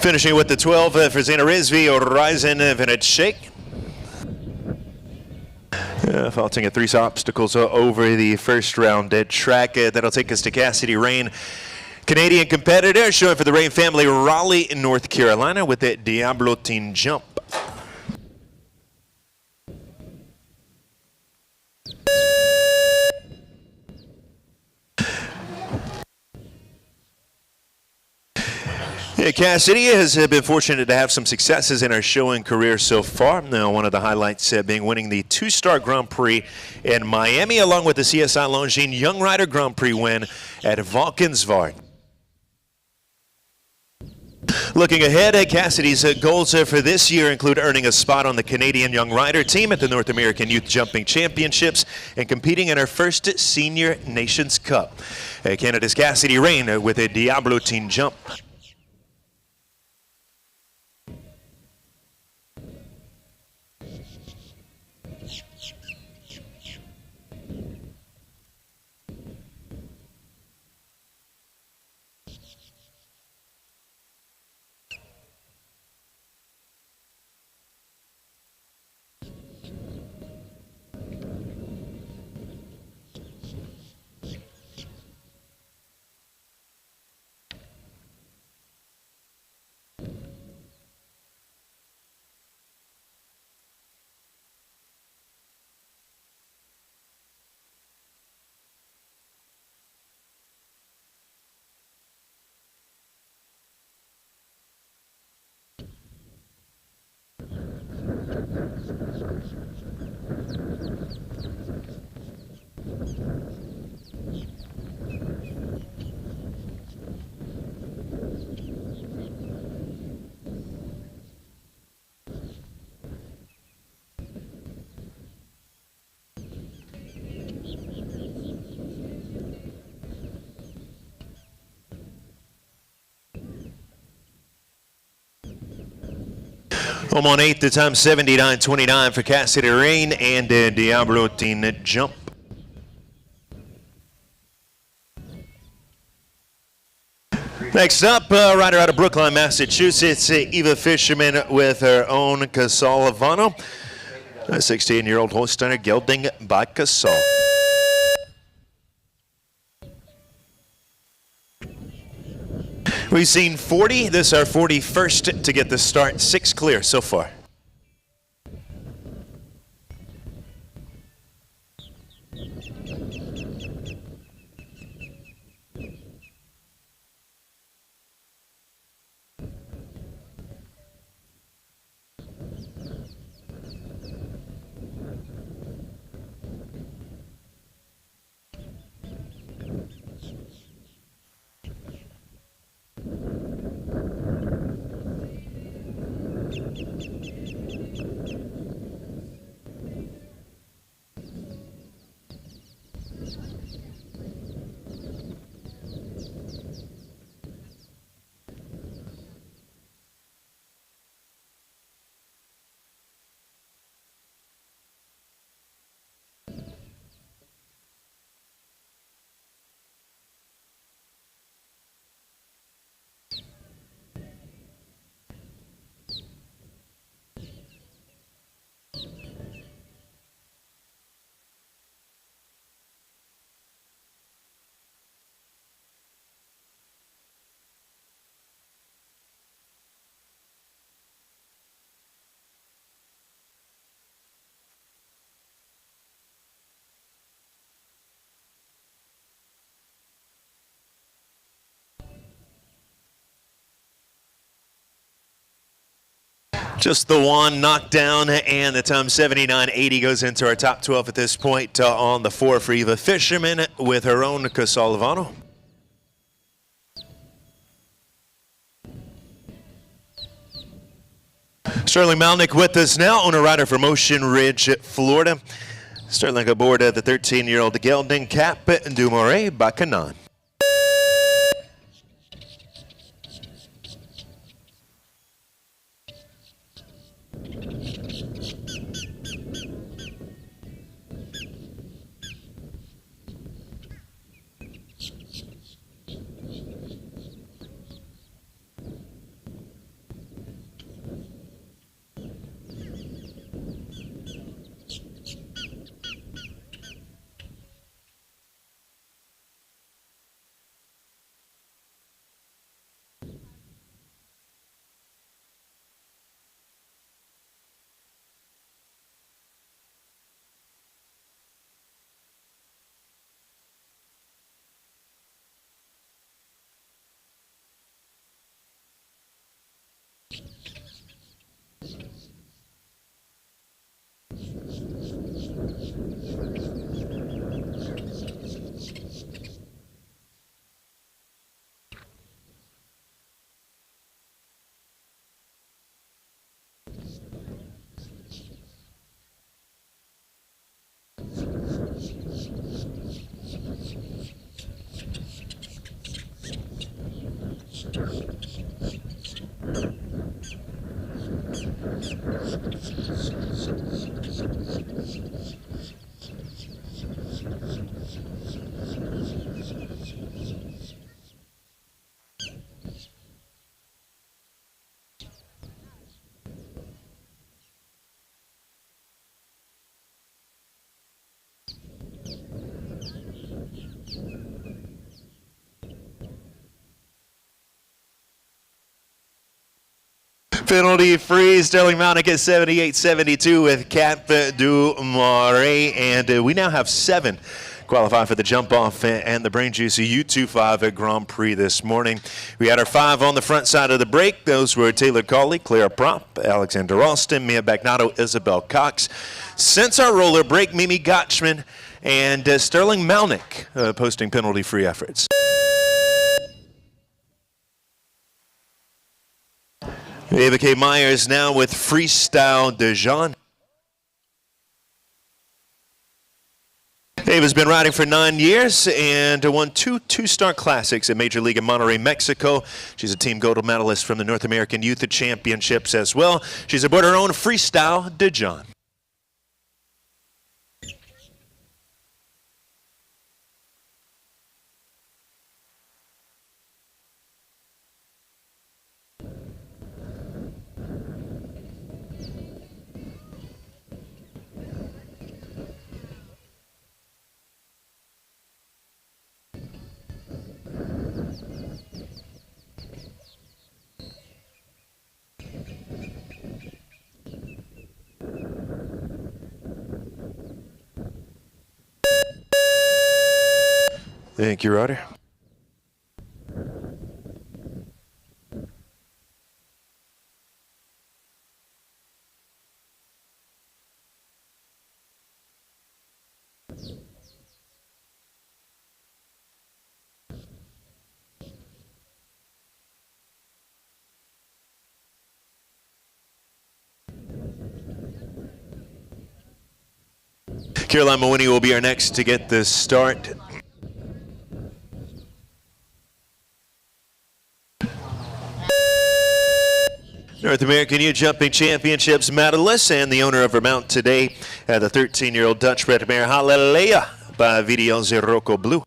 Finishing with the 12 for Zaina Rizvi, Horizon Venet Shake. Faulting at 3 obstacles over the first round at track. That'll take us to Cassidy Rain, Canadian competitor, showing for the Rain family, Raleigh, North Carolina, with the Diablo Teen Jump. Yeah, Cassidy has been fortunate to have some successes in her showing career so far. Now, one of the highlights being winning the 2-Star Grand Prix in Miami, along with the CSI Longines Young Rider Grand Prix win at Valkenswaard. Looking ahead, Cassidy's goals for this year include earning a spot on the Canadian Young Rider team at the North American Youth Jumping Championships and competing in her first Senior Nations Cup. Canada's Cassidy Rain with a Diablo Teen Jump. Home on 8th, the time 79.29 for Cassidy Rain and Diablo Teen Jump. Next up, rider out of Brookline, Massachusetts, Eva Fisherman with her own Casalavano. A 16-year-old Holsteiner gelding by Casal. We've seen 40. This is our 41st to get the start. 6 clear so far. Just the one knockdown, and the time 79.80 goes into our top 12 at this point on the 4 for Eva Fisherman with her own Casalavano. Sterling Malnick with us now, owner rider for Motion Ridge, Florida. Sterling aboard the 13-year-old gelding Cap du Marais Bacanan. Penalty free, Sterling Mounick at 78-72 with Cap du Marais. And we now have 7 qualify for the jump off and the BrainJuice U25 Grand Prix this morning. We had our 5 on the front side of the break. Those were Taylor Cawley, Claire Prop, Alexander Alston, Mia Bagnato, Isabel Cox. Since our roller break, Mimi Gotchman and Sterling Mounick posting penalty free efforts. Ava K. Myers now with Freestyle de Jean. Ava's been riding for 9 years and won two-star classics at Major League in Monterrey, Mexico. She's a team gold medalist from the North American Youth Championships as well. She's aboard her own Freestyle de Jean. Thank you, Ryder. Caroline Mawini will be our next to get this start. North American Youth Jumping Championships medalist and the owner of her mount today, the 13-year-old Dutch-bred mare Hallelujah by Video Zeroko Blue.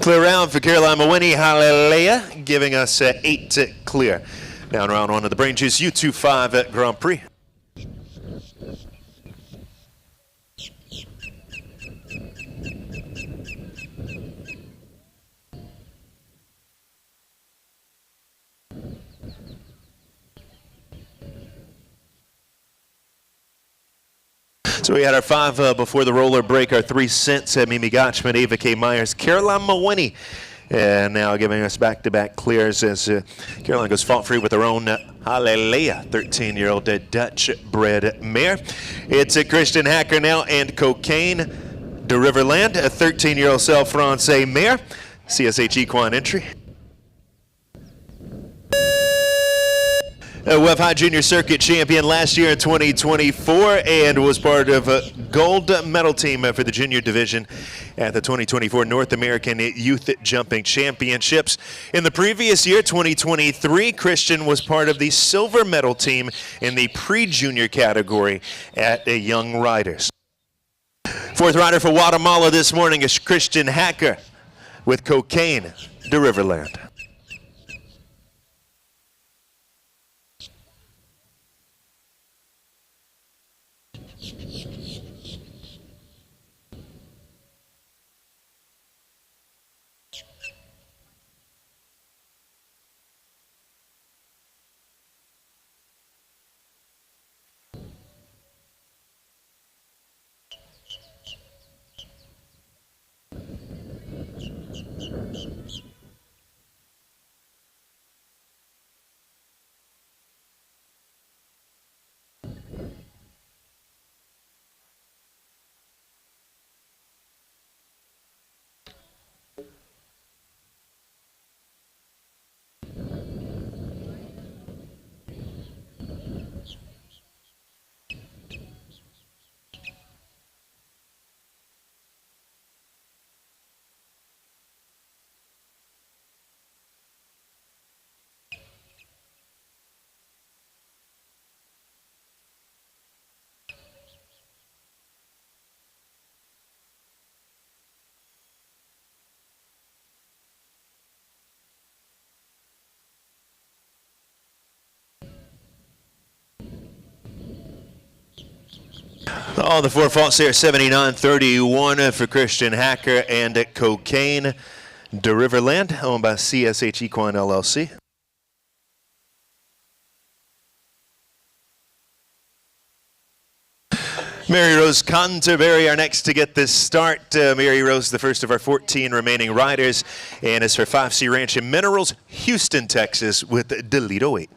Clear round for Caroline Mawini, Hallelujah, giving us 8 to clear. Down round 1 of the BrainJuice U25 at Grand Prix. So we had our 5 before the roller break, our 3 cents at Mimi Gotchman, Ava K. Myers, Caroline Mawini, and now giving us back-to-back clears as Caroline goes fault-free with her own Hallelujah, 13-year-old Dutch-bred mare. It's a Christian Hacker now and Cocaine de Riverland, a 13-year-old Cell Francais mare, CSH equine entry. Web High Junior Circuit champion last year in 2024 and was part of a gold medal team for the junior division at the 2024 North American Youth Jumping Championships. In the previous year, 2023, Christian was part of the silver medal team in the pre-junior category at Young Riders. 4th rider for Guatemala this morning is Christian Hacker with Cocaine de Riverland. Oh, the four faults there, 79-31 for Christian Hacker and Cocaine de Riverland, owned by CSH Equine LLC. Mary Rose Canterbury, our next to get this start. Mary Rose, the first of our 14 remaining riders, and is for 5C Ranch and Minerals, Houston, Texas, with Delito 8.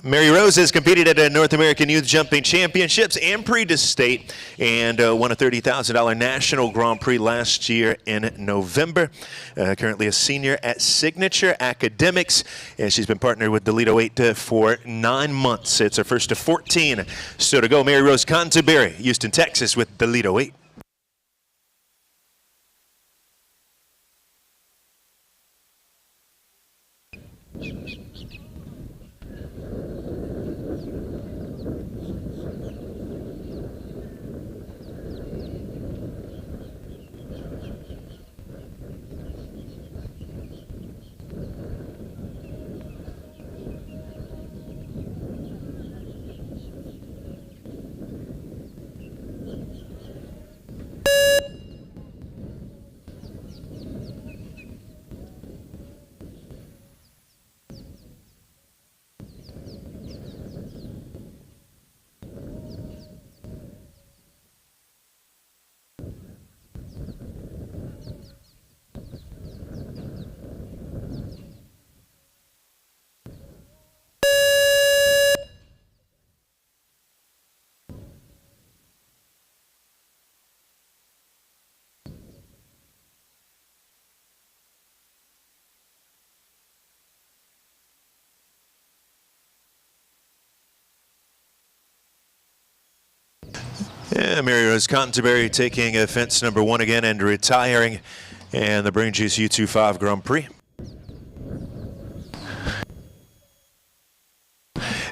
Mary Rose has competed at North American Youth Jumping Championships and Prix de State, and won a $30,000 National Grand Prix last year in November. Currently a senior at Signature Academics, and she's been partnered with Delito 8 for 9 months. It's her first of 14. So to go, Mary Rose Canterbury, Houston, Texas, with Delito 8. Yeah, Mary Rose Canterbury taking fence number 1 again and retiring, and the BrainJuice U25 Grand Prix.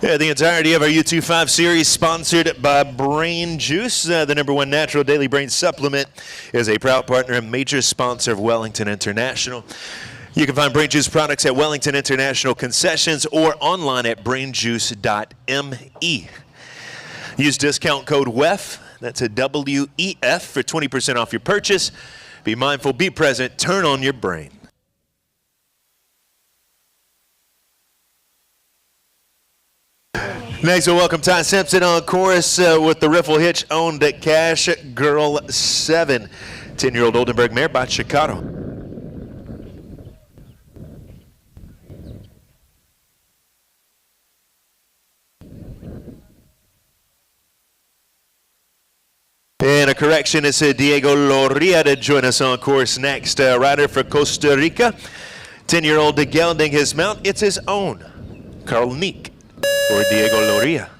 Yeah, the entirety of our U25 series sponsored by BrainJuice. The #1 natural daily brain supplement is a proud partner and major sponsor of Wellington International. You can find BrainJuice products at Wellington International concessions or online at brainjuice.me. Use discount code WEF, that's a WEF, for 20% off your purchase. Be mindful, be present, turn on your brain. Next, we'll welcome Ty Simpson on chorus with the Riffle Hitch owned at Cash Girl 7. 10-year-old Oldenburg mare by Chicago. And a correction, it's Diego Loria to join us on course next. Rider for Costa Rica, 10-year-old gelding his mount. It's his own. Carl Neek for Diego Loria.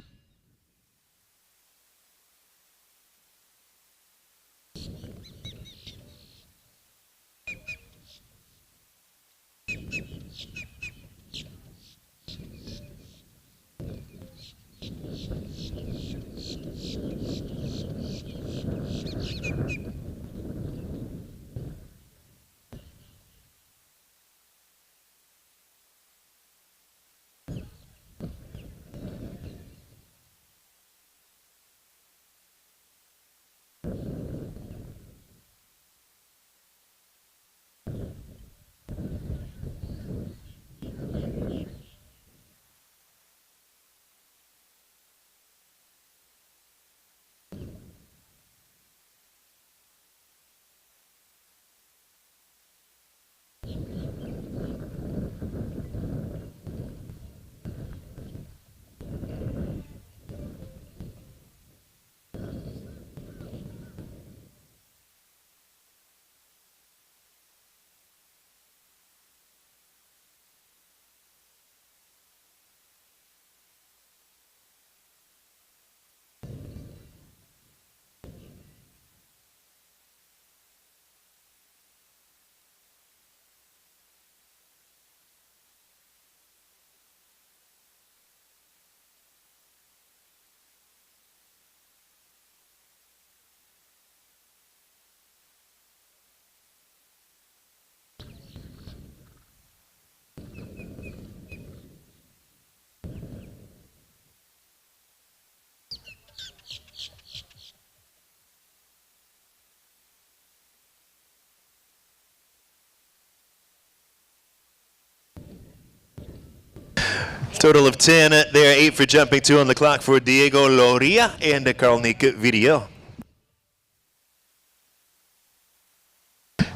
Total of 10 there, 8 for jumping 2 on the clock for Diego Loria and Karlnik Video.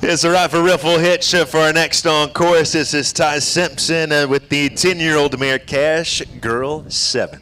It's a right for riffle hitch for our next on course. This is Ty Simpson with the 10-year-old mare Cash Girl 7.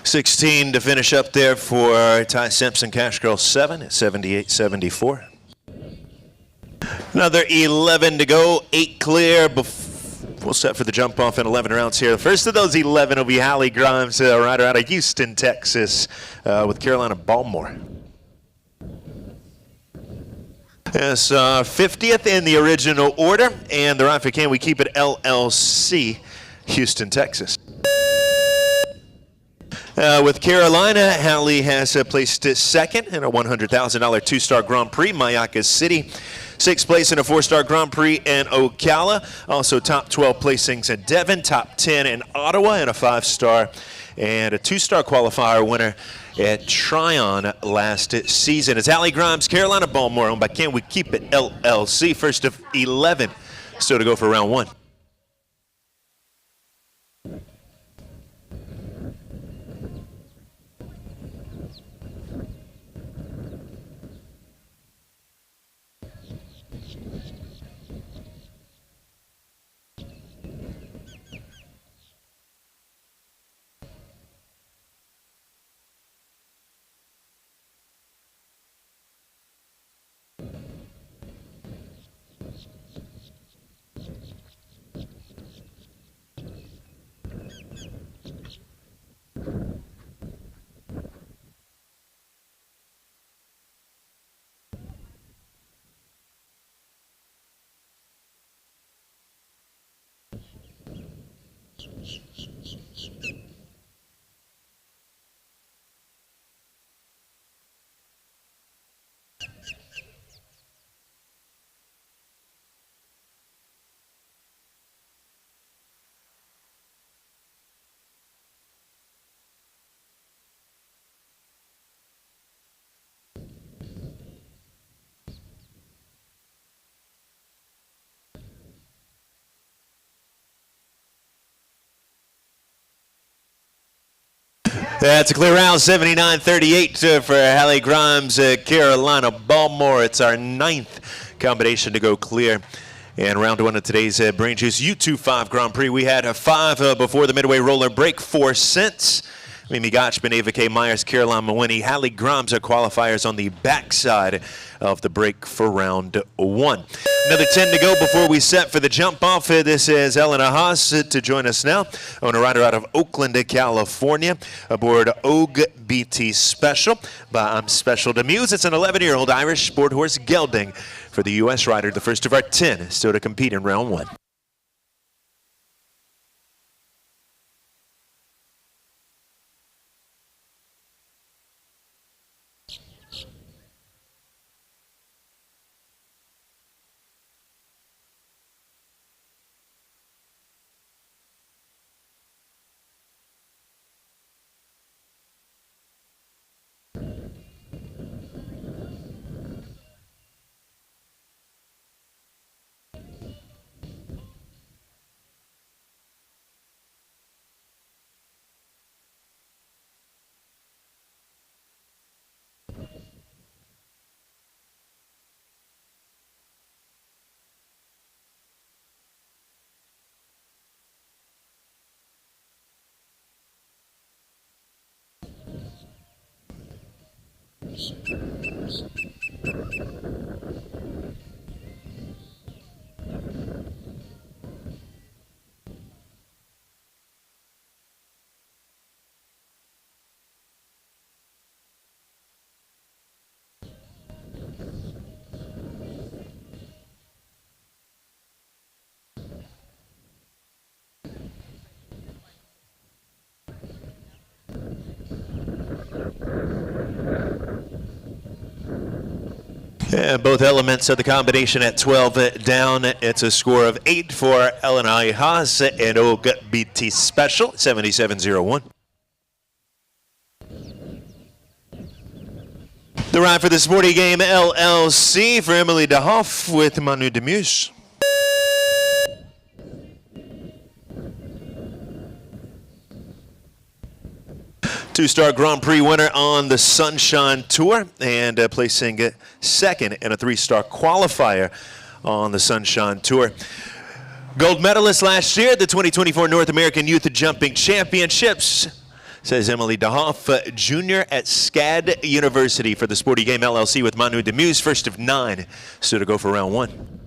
$16 to finish up there for Ty Simpson, Cash Girl 7 at 78.74. Another 11 to go, 8 clear. We'll set for the jump off in 11 rounds here. The first of those 11 will be Hallie Grimes, a rider out of Houston, Texas, with Carolina Baltimore. It's 50th in the original order, and the ride for Can We Keep It LLC, Houston, Texas. With Carolina, Hallie has placed second in a $100,000 two-star Grand Prix, Mayaka City. 6th place in a 4-star Grand Prix in Ocala. Also top 12 placings in Devon, top 10 in Ottawa, and a 5-star and a 2-star qualifier winner at Tryon last season. It's Hallie Grimes, Carolina Baltimore, owned by Can We Keep It LLC. First of 11 still to go for round 1. That's a clear round, 79.38 for Hallie Grimes, Carolina Baltimore. It's our 9th combination to go clear. And round 1 of today's BrainJuice U25 Grand Prix. We had 5 before the midway roller break, 4 since. Mimi Gotchman, Ava K. Myers, Caroline Mawini, Hallie Grimes are qualifiers on the backside of the break for round 1. Another 10 to go before we set for the jump off. This is Elena Haas to join us now. Owner rider out of Oakland, California, aboard Og BT Special. I'm Special to Muse. It's an 11-year-old Irish sport horse gelding for the U.S. rider, the first of our 10 still to compete in round 1. Yeah, both elements of the combination at 12 down. It's a score of 8 for Elena Haas and Og BT Special, 77.01. The ride for the Sporty Game LLC for Emily DeHoff with Manu Demuse. Two-star Grand Prix winner on the Sunshine Tour and placing second in a three-star qualifier on the Sunshine Tour. Gold medalist last year at the 2024 North American Youth Jumping Championships, says Emily DeHoff, junior at SCAD University for the Sporty Game LLC with Manu Demuse, first of 9, still to go for round 1.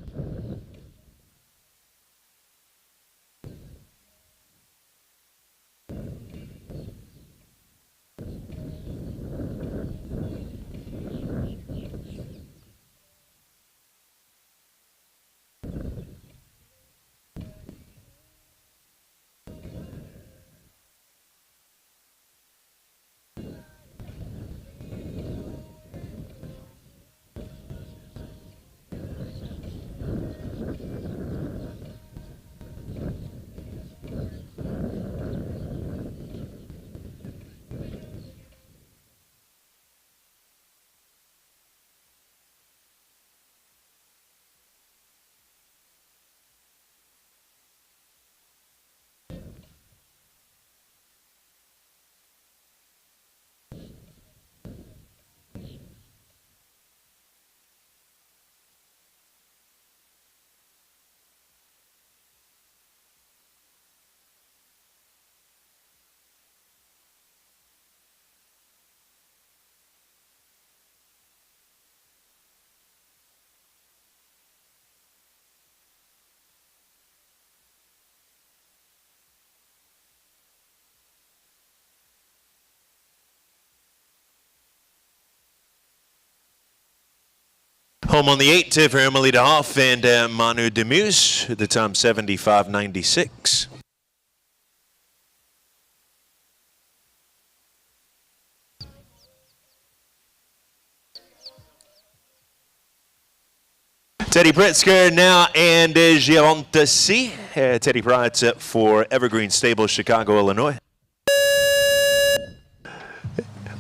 Home on the 8 for Emily DeHoff and Manu Demuse, the time 75.96. Teddy Pritzker now and Giavantesi. Teddy rides for Evergreen Stables, Chicago, Illinois.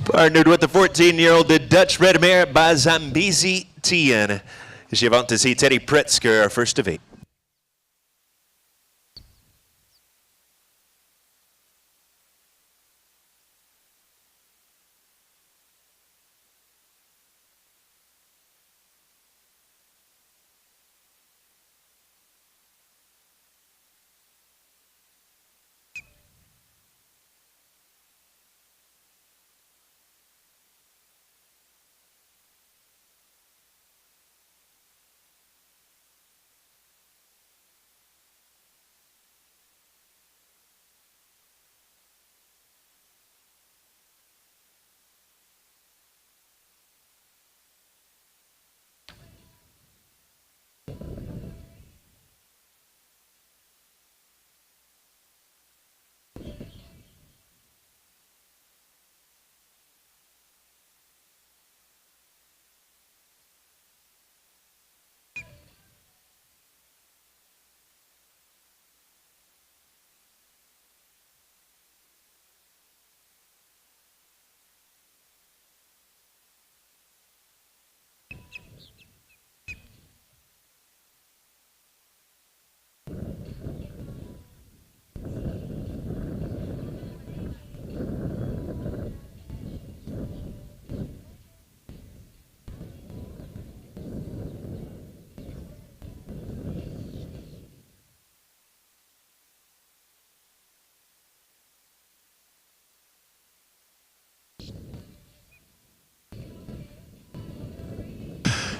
Partnered with the 14-year-old Dutch Red Mare by Zambezi Tien. Giavantesi, Teddy Pritzker, first of 8.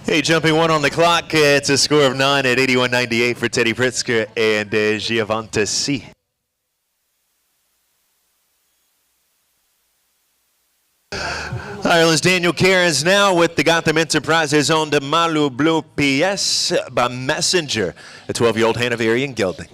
Hey, jumping one on the clock. It's a score of 9 at 81.98 for Teddy Pritzker and Giovanna C. Ireland's Daniel Cairns now with the Gotham Enterprises on the Malu Blue PS by Messenger, a 12-year-old Hanoverian gelding.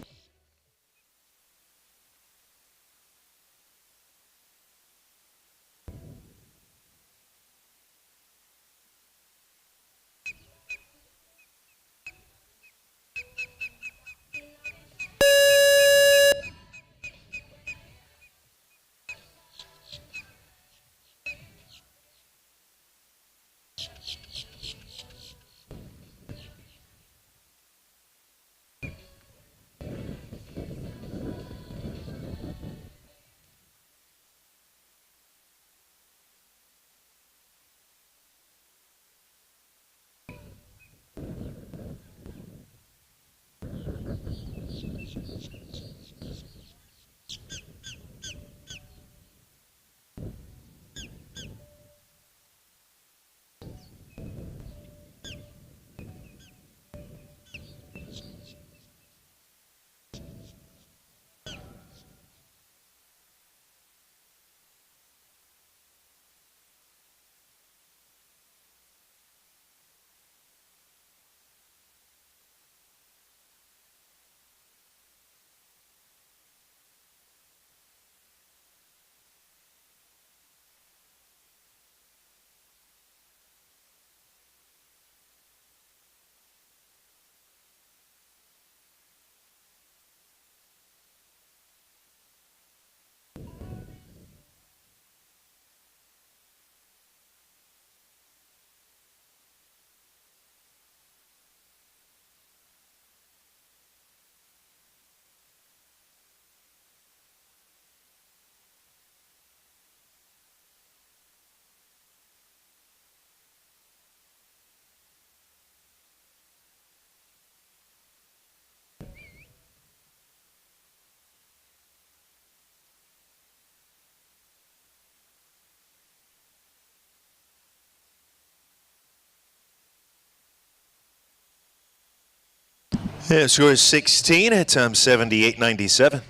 Yeah, score is 16 at 78.97.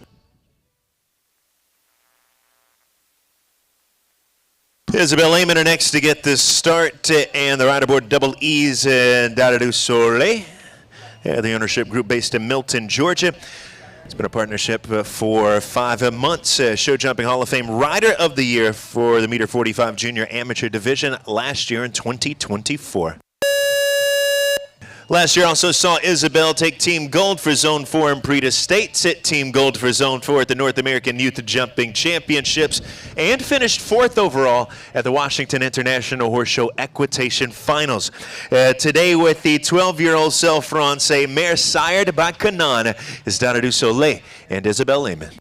Isabel Lehman are next to get this start, and the rider aboard Double E's and Dada du Soleil. The ownership group based in Milton, Georgia. It's been a partnership for 5 months. Show Jumping Hall of Fame Rider of the Year for the Meter 45 Junior Amateur Division last year in 2024. Last year also saw Isabel take Team Gold for Zone 4 in Prix de States, hit Team Gold for Zone 4 at the North American Youth Jumping Championships, and finished 4th overall at the Washington International Horse Show Equitation Finals. Today with the 12-year-old Celle Francais mare sired by Canaan is Dada du Soleil and Isabel Lehman.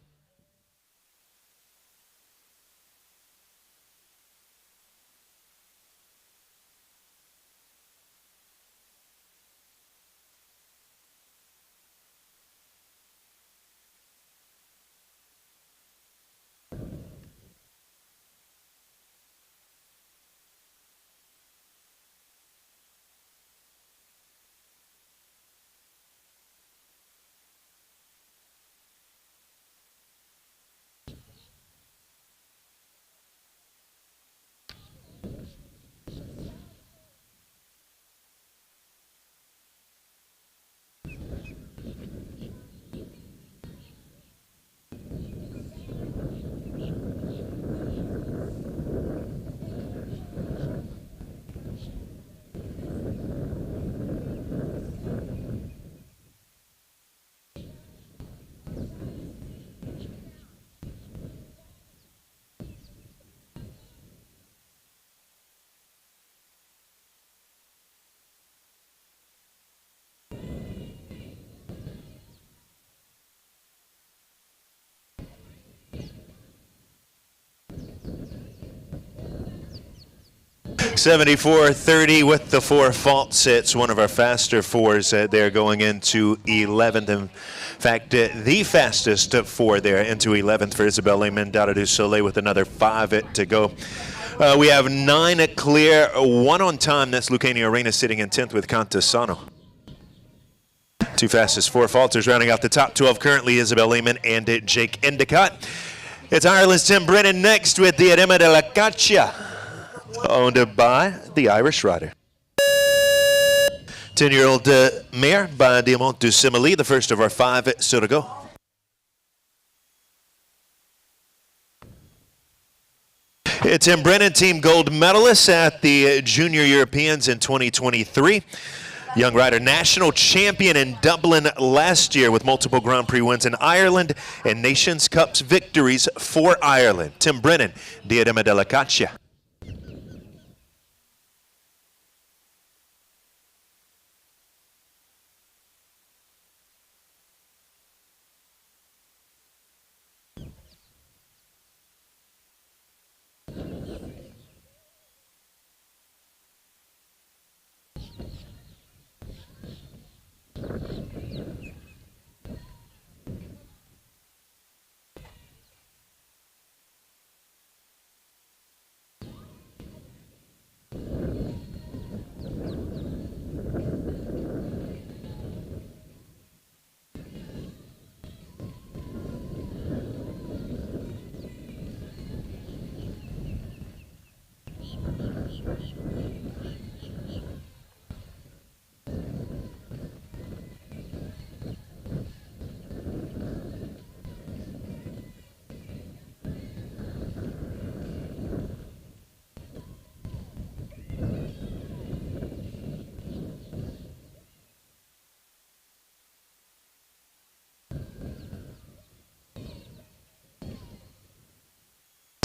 $74.30 with the 4 faults. It's one of our faster 4s there going into 11th. In fact, the fastest 4 there into 11th for Isabel Lehman. Dada du Soleil with another 5 to go. We have 9 clear, 1 on time. That's Lucania Arena sitting in 10th with Cantasano. 2 fastest, 4 falters rounding out the top 12 currently, Isabel Lehman and Jake Endicott. It's Ireland's Tim Brennan next with the Diadema de la Caccia, owned by the Irish rider. 10-year-old mare by Diamant du Simile, the first of our 5 still to go. Tim Brennan, team gold medalist at the Junior Europeans in 2023. Young rider, national champion in Dublin last year with multiple Grand Prix wins in Ireland and Nations Cups victories for Ireland. Tim Brennan, Diadema de la Caccia.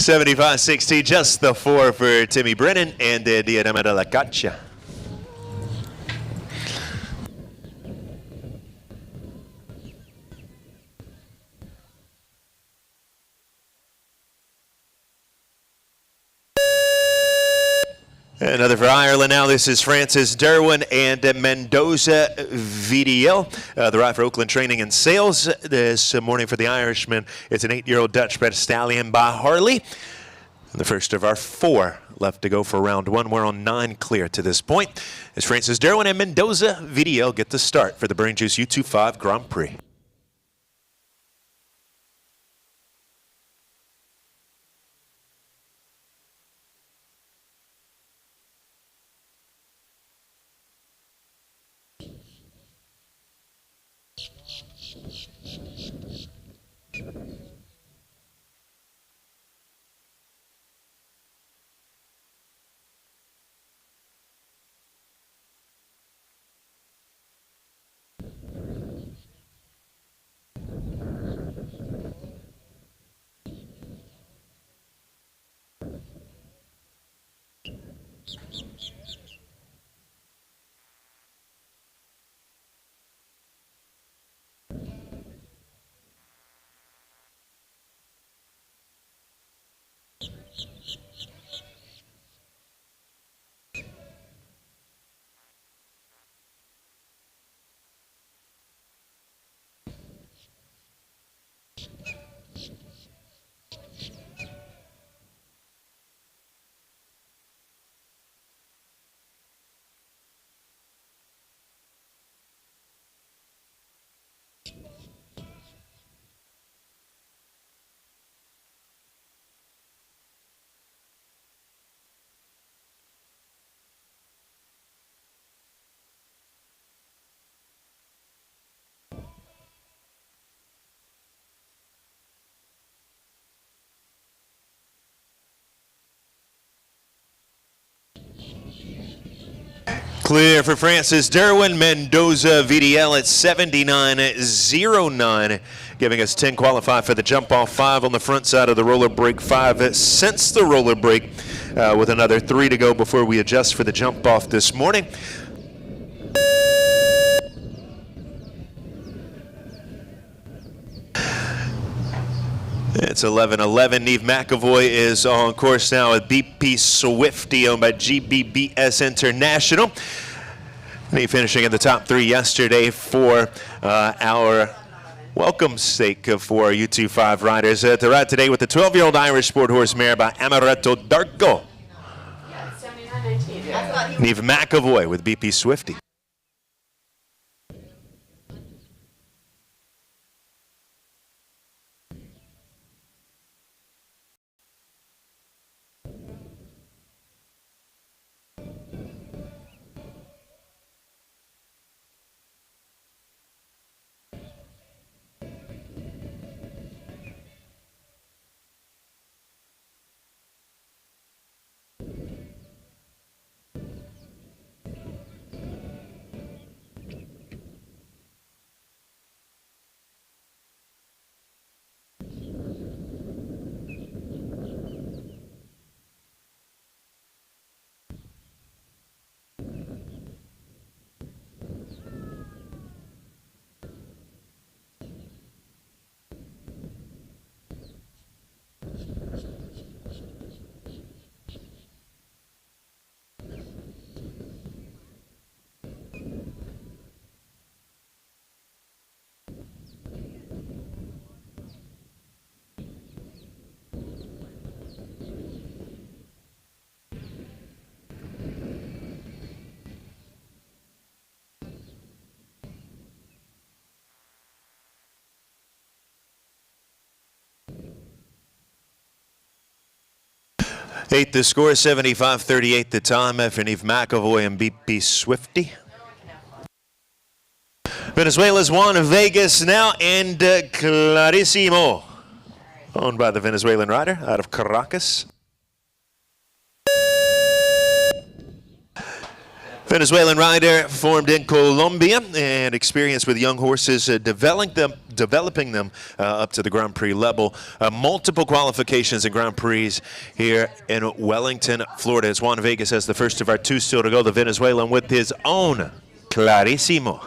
$75.60, just the 4 for Timmy Brennan and Diadema de la Caccia. Another for Ireland now. This is Francis Derwin and Mendoza VDL. The ride for Oakland Training and Sales this morning for the Irishman. It's an 8-year-old Dutch-bred stallion by Harley. The first of our 4 left to go for round 1. We're on 9 clear to this point. As Francis Derwin and Mendoza VDL get the start for the BrainJuice U25 Grand Prix. Clear for Francis Derwin, Mendoza VDL at 79.09, giving us 10 qualified for the jump off, 5 on the front side of the roller brake, 5 since the roller brake, with another 3 to go before we adjust for the jump off this morning. It's 11:11. Neve McAvoy is on course now at BP Swifty, owned by GBBS International. Neve finishing in the top 3 yesterday for our welcome sake for our U25 riders. To ride today with the 12-year-old Irish sport horse mare by Amaretto Darko. Neve McAvoy with BP Swifty. Eight the score, 75-38 the time for Neve McAvoy and BP Swifty. Venezuela's won Vegas now, and Clarissimo, owned by the Venezuelan rider out of Caracas. Venezuelan rider formed in Colombia and experienced with young horses, developing them up to the Grand Prix level. Multiple qualifications in Grand Prix here in Wellington, Florida. As Juan Vegas has the first of our two still to go. The Venezuelan with his own Clarissimo.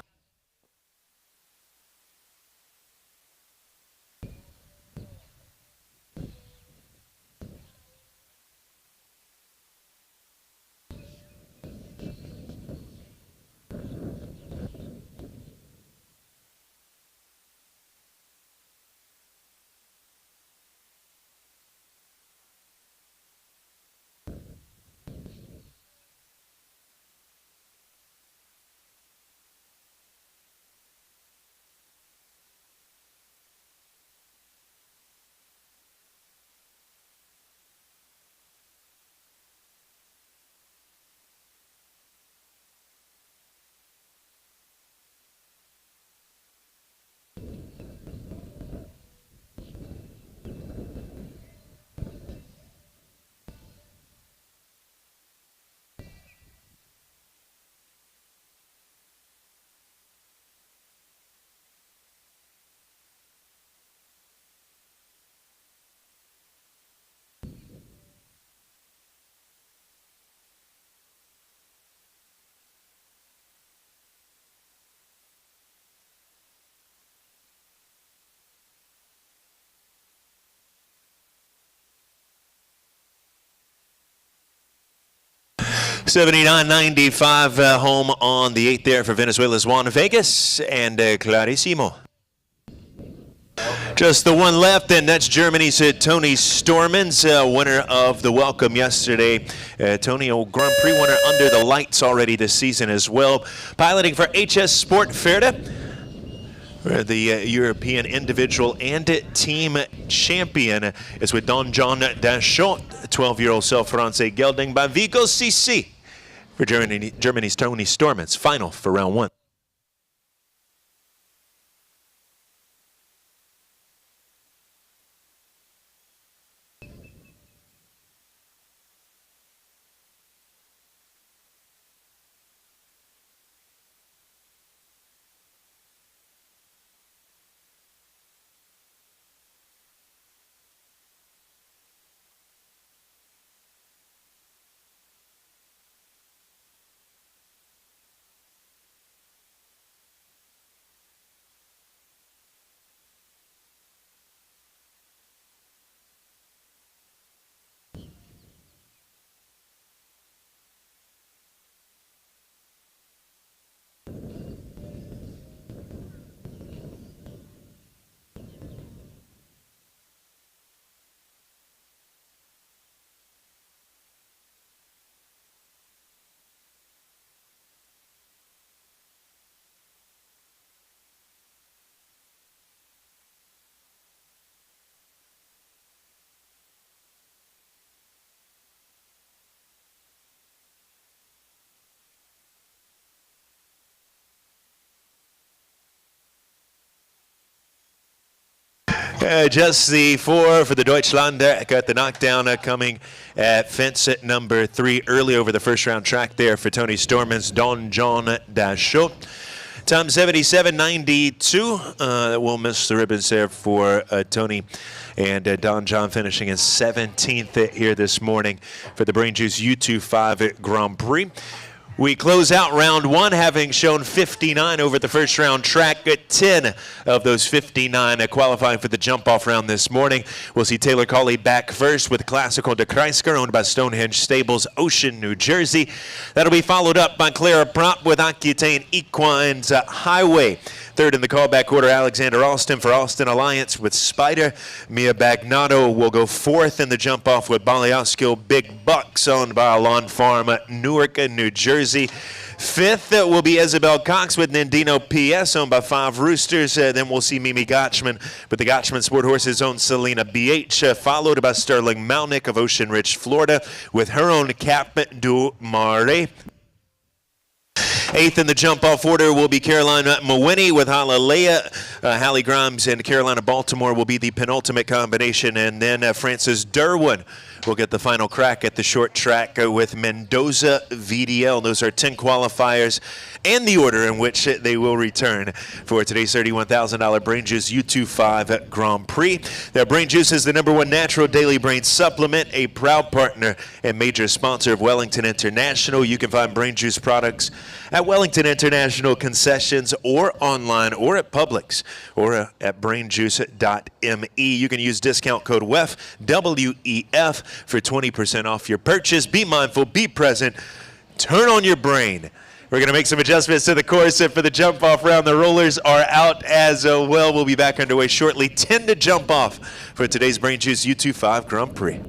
$79.95 home on the 8th there for Venezuela's Juan Vegas and Clarissimo. Just the one left, and that's Germany's Tony Stormans, winner of the Welcome yesterday. Tony, a Grand Prix winner under the lights already this season as well. Piloting for HS Sport Ferde, where the European individual and team champion is with Don John Dachot, 12-year-old self-Francais gelding by Vigo CC for Germany's Tony Stormans. Final for round one. Just the 4 for the Deutschlander. Got the knockdown coming at fence at number 3 early over the first round track there for Tony Storman's Don John Dachau. Time 77.92. We'll miss the ribbons there for Tony. And Don John finishing in 17th here this morning for the BrainJuice U25 Grand Prix. We close out round 1 having shown 59 over the first round track. 10 of those 59 qualifying for the jump-off round this morning. We'll see Taylor Cawley back first with Classical de Kreisker, owned by Stonehenge Stables, Ocean, New Jersey. That'll be followed up by Clara Prop with Aquitaine Equine's Highway. Third in the callback order, Alexander Alston for Alston Alliance with Spider. Mia Bagnato will go 4th in the jump-off with Balioskill Big Bucks, owned by Lawn Farm, Newark, New Jersey. 5th will be Isabel Cox with Nandino PS, owned by 5 Roosters. Then we'll see Mimi Gotchman with the Gotchman Sport Horses, owned Selena BH, followed by Sterling Malnick of Ocean Ridge, Florida, with her own Cap du Mare. 8th in the jump-off order will be Carolina Mawini with Halalea. Hallie Grimes and Carolina Baltimore will be the penultimate combination. And then Francis Derwin will get the final crack at the short track with Mendoza VDL. Those are 10 qualifiers and the order in which they will return for today's $31,000 BrainJuice U25 Grand Prix. Now, BrainJuice is the #1 natural daily brain supplement, a proud partner and major sponsor of Wellington International. You can find BrainJuice products at Wellington International concessions or online or at Publix or at brainjuice.me. You can use discount code WEF, W-E-F, for 20% off your purchase. Be mindful, be present, turn on your brain. We're going to make some adjustments to the course for the jump-off round. The rollers are out as well. We'll be back underway shortly. 10 to jump off for today's BrainJuice U25 Grand Prix.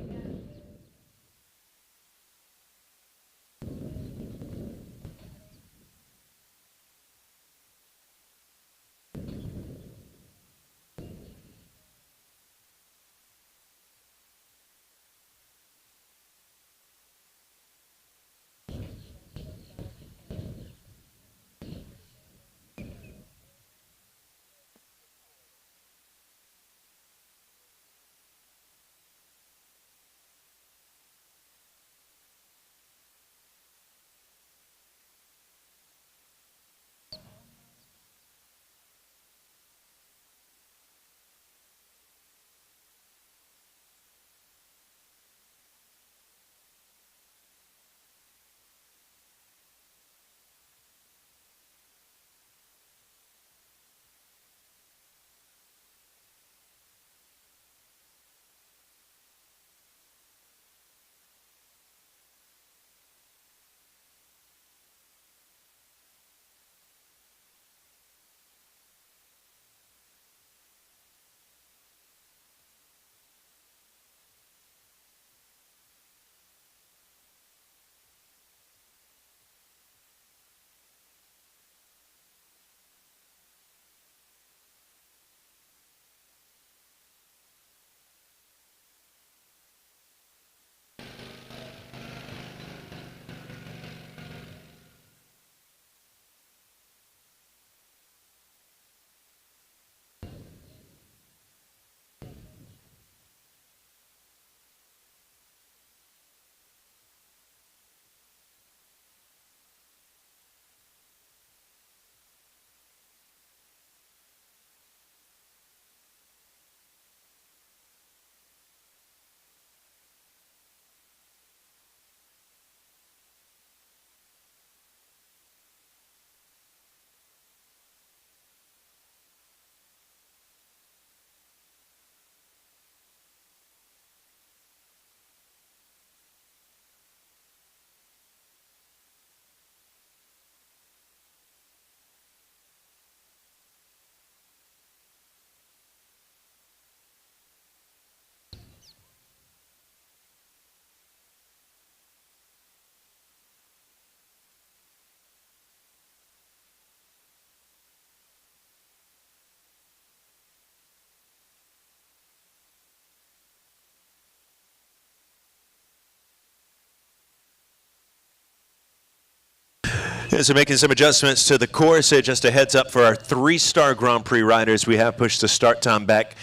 So making some adjustments to the course. Just a heads up for our 3-star Grand Prix riders. We have pushed the start time back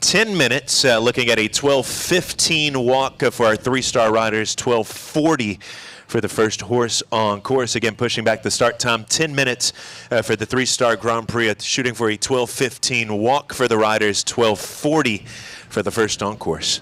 10 minutes, looking at a 12:15 walk for our three-star riders, 12:40 for the first horse on course. Again, pushing back the start time 10 minutes for the three-star Grand Prix, shooting for a 12:15 walk for the riders, 12:40 for the first on course.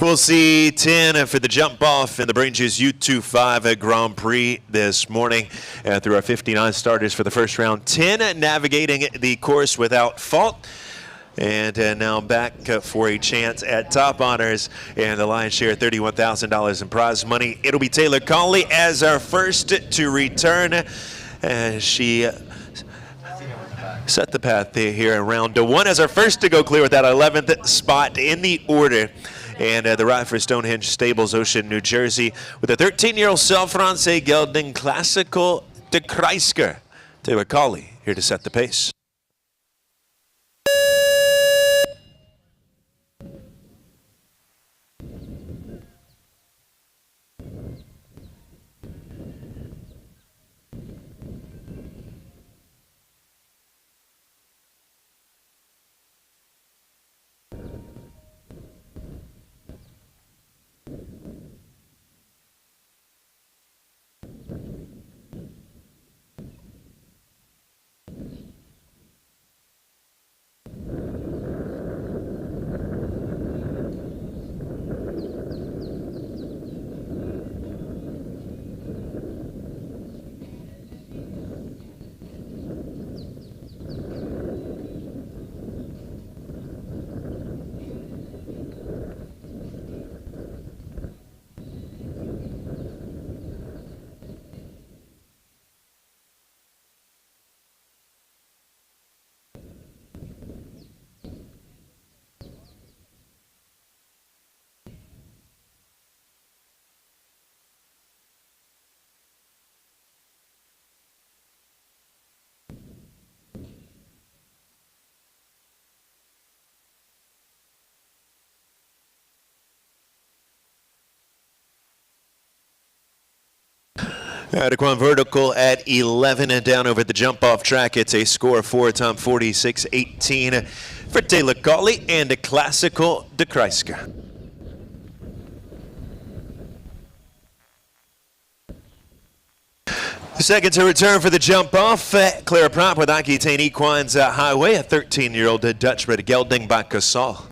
We'll see 10 for the jump off in the BrainJuice U25 Grand Prix this morning through our 59 starters for the first round. 10 navigating the course without fault. And now back for a chance at top honors and the lion's share, $31,000 in prize money. It'll be Taylor Conley as our first to return. She set the path here in round one as our first to go clear with that 11th spot in the order. And the ride for Stonehenge Stables, Ocean, New Jersey, with a 13-year-old Self-Francais gelding Classical de Kreisker. Taylor Conley here to set the pace. Adequan vertical at 11 and down over the jump off track. It's a score of 4 time 46-18 for Taylor Colley and a classical de Kruisker. Second to return for the jump off, Clara Prop with Aquitaine Equine's Highway, a 13-year-old Dutchbred gelding by Casal.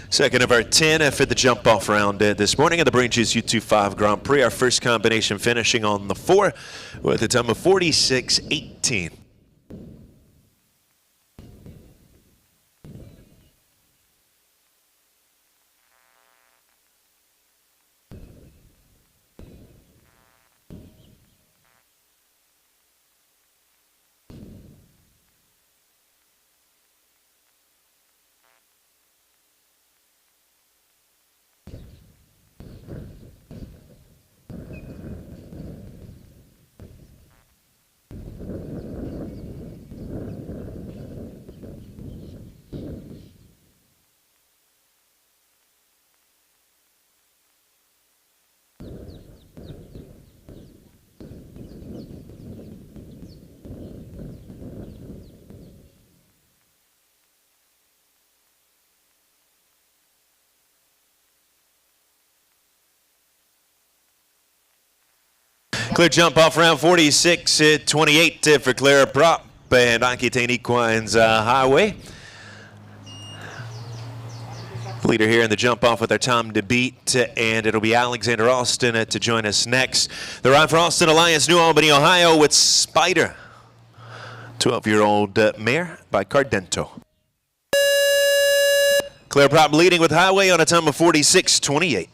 Second of our 10 for the jump off round this morning at the BrainJuice U25 Grand Prix. Our first combination finishing on the 4 with a time of 46-18. Clear jump off round 46-28 for Clara Prop and Aquitaine Equine's Highway. Leader here in the jump off with our time to beat, and it'll be Alexander Austin to join us next. The ride for Austin Alliance, New Albany, Ohio with Spider, 12-year-old mare by Cardento. Clara Prop leading with Highway on a time of 46-28.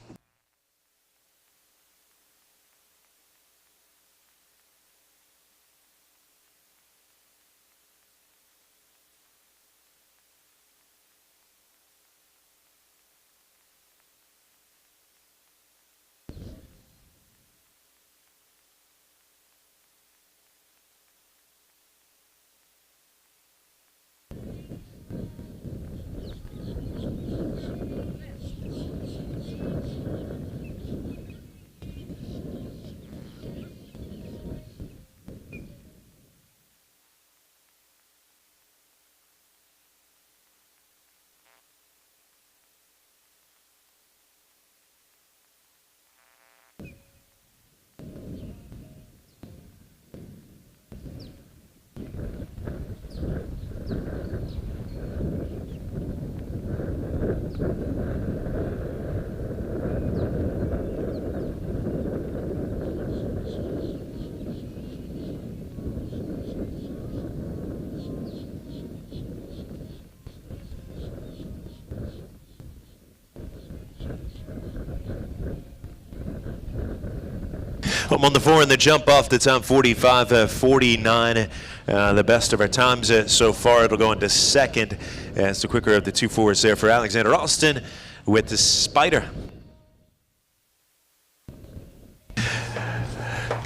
I'm on the 4 in the jump off the time 45-49. The best of our times so far. It'll go into second. It's the quicker of the 2 4s there for Alexander Austin with the Spider.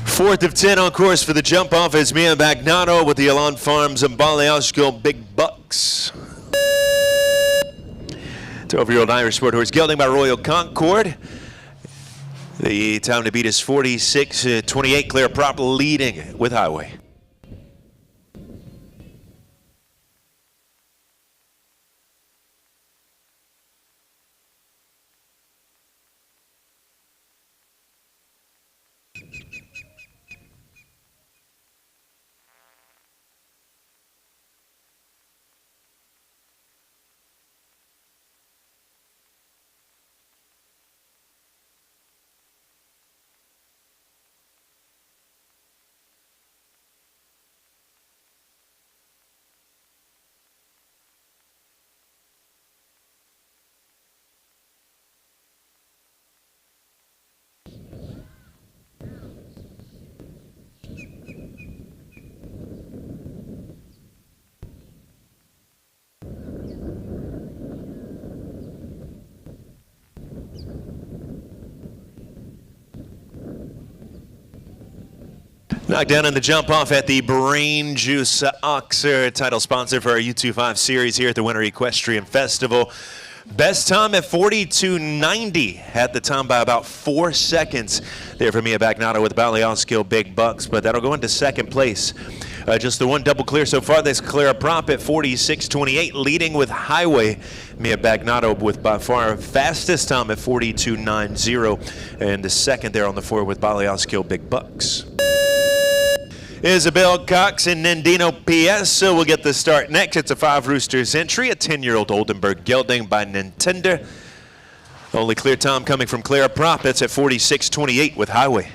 Fourth of 10 on course for the jump off is Mia Bagnano with the Elan Farms and Baleasko Big Bucks. 12-year-old Irish sport horse gelding by Royal Concord. The time to beat is 46-28. Clara Prop leading with Highway. Knocked down in the jump off at the BrainJuice Oxer, title sponsor for our U25 series here at the Winter Equestrian Festival. Best time at 42.90. Had the time by about 4 seconds there for Mia Bagnato with Balianskill Big Bucks, but that'll go into second place. Just the one double clear so far. That's Clara Prop at 46.28, leading with Highway. Mia Bagnato with by far fastest time at 42.90, and the second there on the floor with Balianskill Big Bucks. Isabel Cox and Nandino PS, so we'll get the start next. It's a 5 Roosters entry, a 10-year-old Oldenburg gelding by Nintendo. Only clear time coming from Clara Prop. It's at 46.28 with Highway.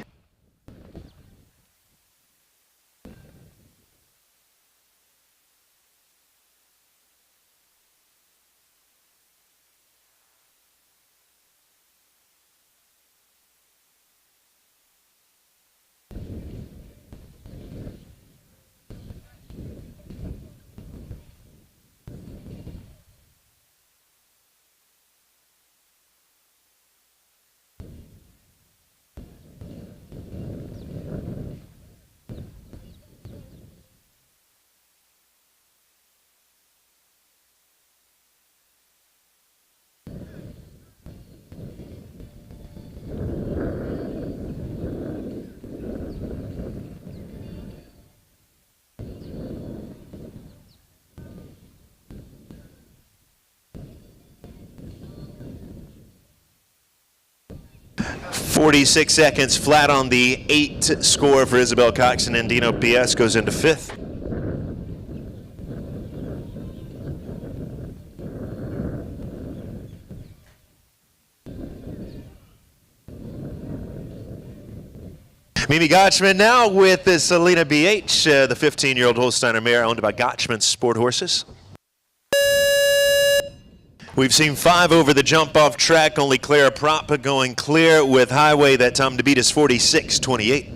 .46 seconds flat on the 8 score for Isabel Cox and Nandino PS, goes into 5th. Mimi Gotchman now with the Selena BH, the 15-year-old Holsteiner mare owned by Gotchman Sport Horses. We've seen 5 over the jump off track, only Clara Prop going clear with Highway. That time to beat is 46.28.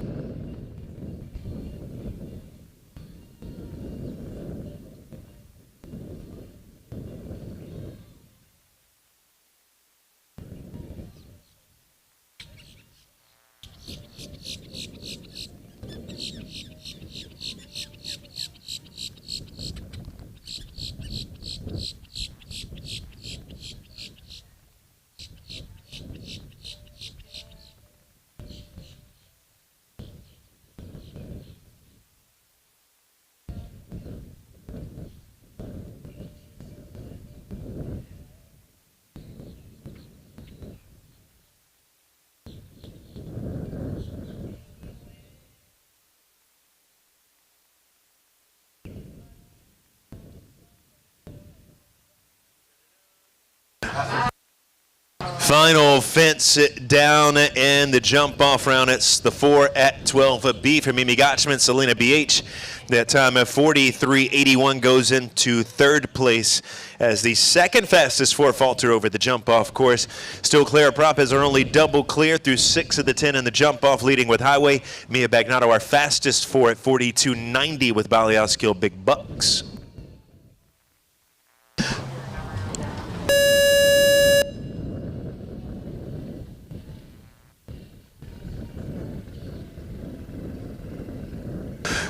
Final fence down and the jump off round. It's the 4 at 12B for Mimi Gotchman, Selena BH. That time at 43.81 goes into 3rd place as the second fastest 4 falter over the jump off course. Still Clara Prop is our only double clear through 6 of the 10 in the jump off, leading with Highway. Mia Bagnato our fastest 4 at 42.90 with Balianskill Big Bucks.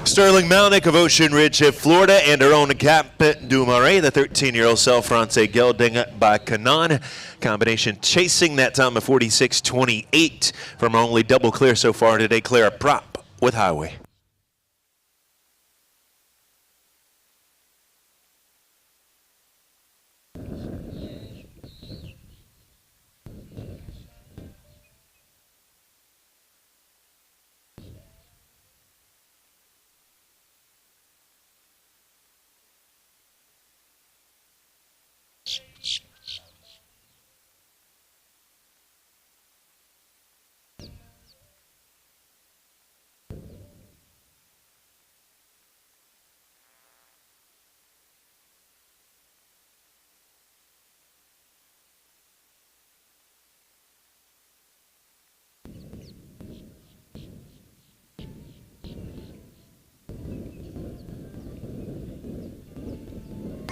Sterling Malnick of Ocean Ridge, Florida, and her own Cap du Marais, the 13-year-old Self-France gelding by Canon. Combination chasing that time of 46.28 from our only double clear so far today, Clara Prop with Highway.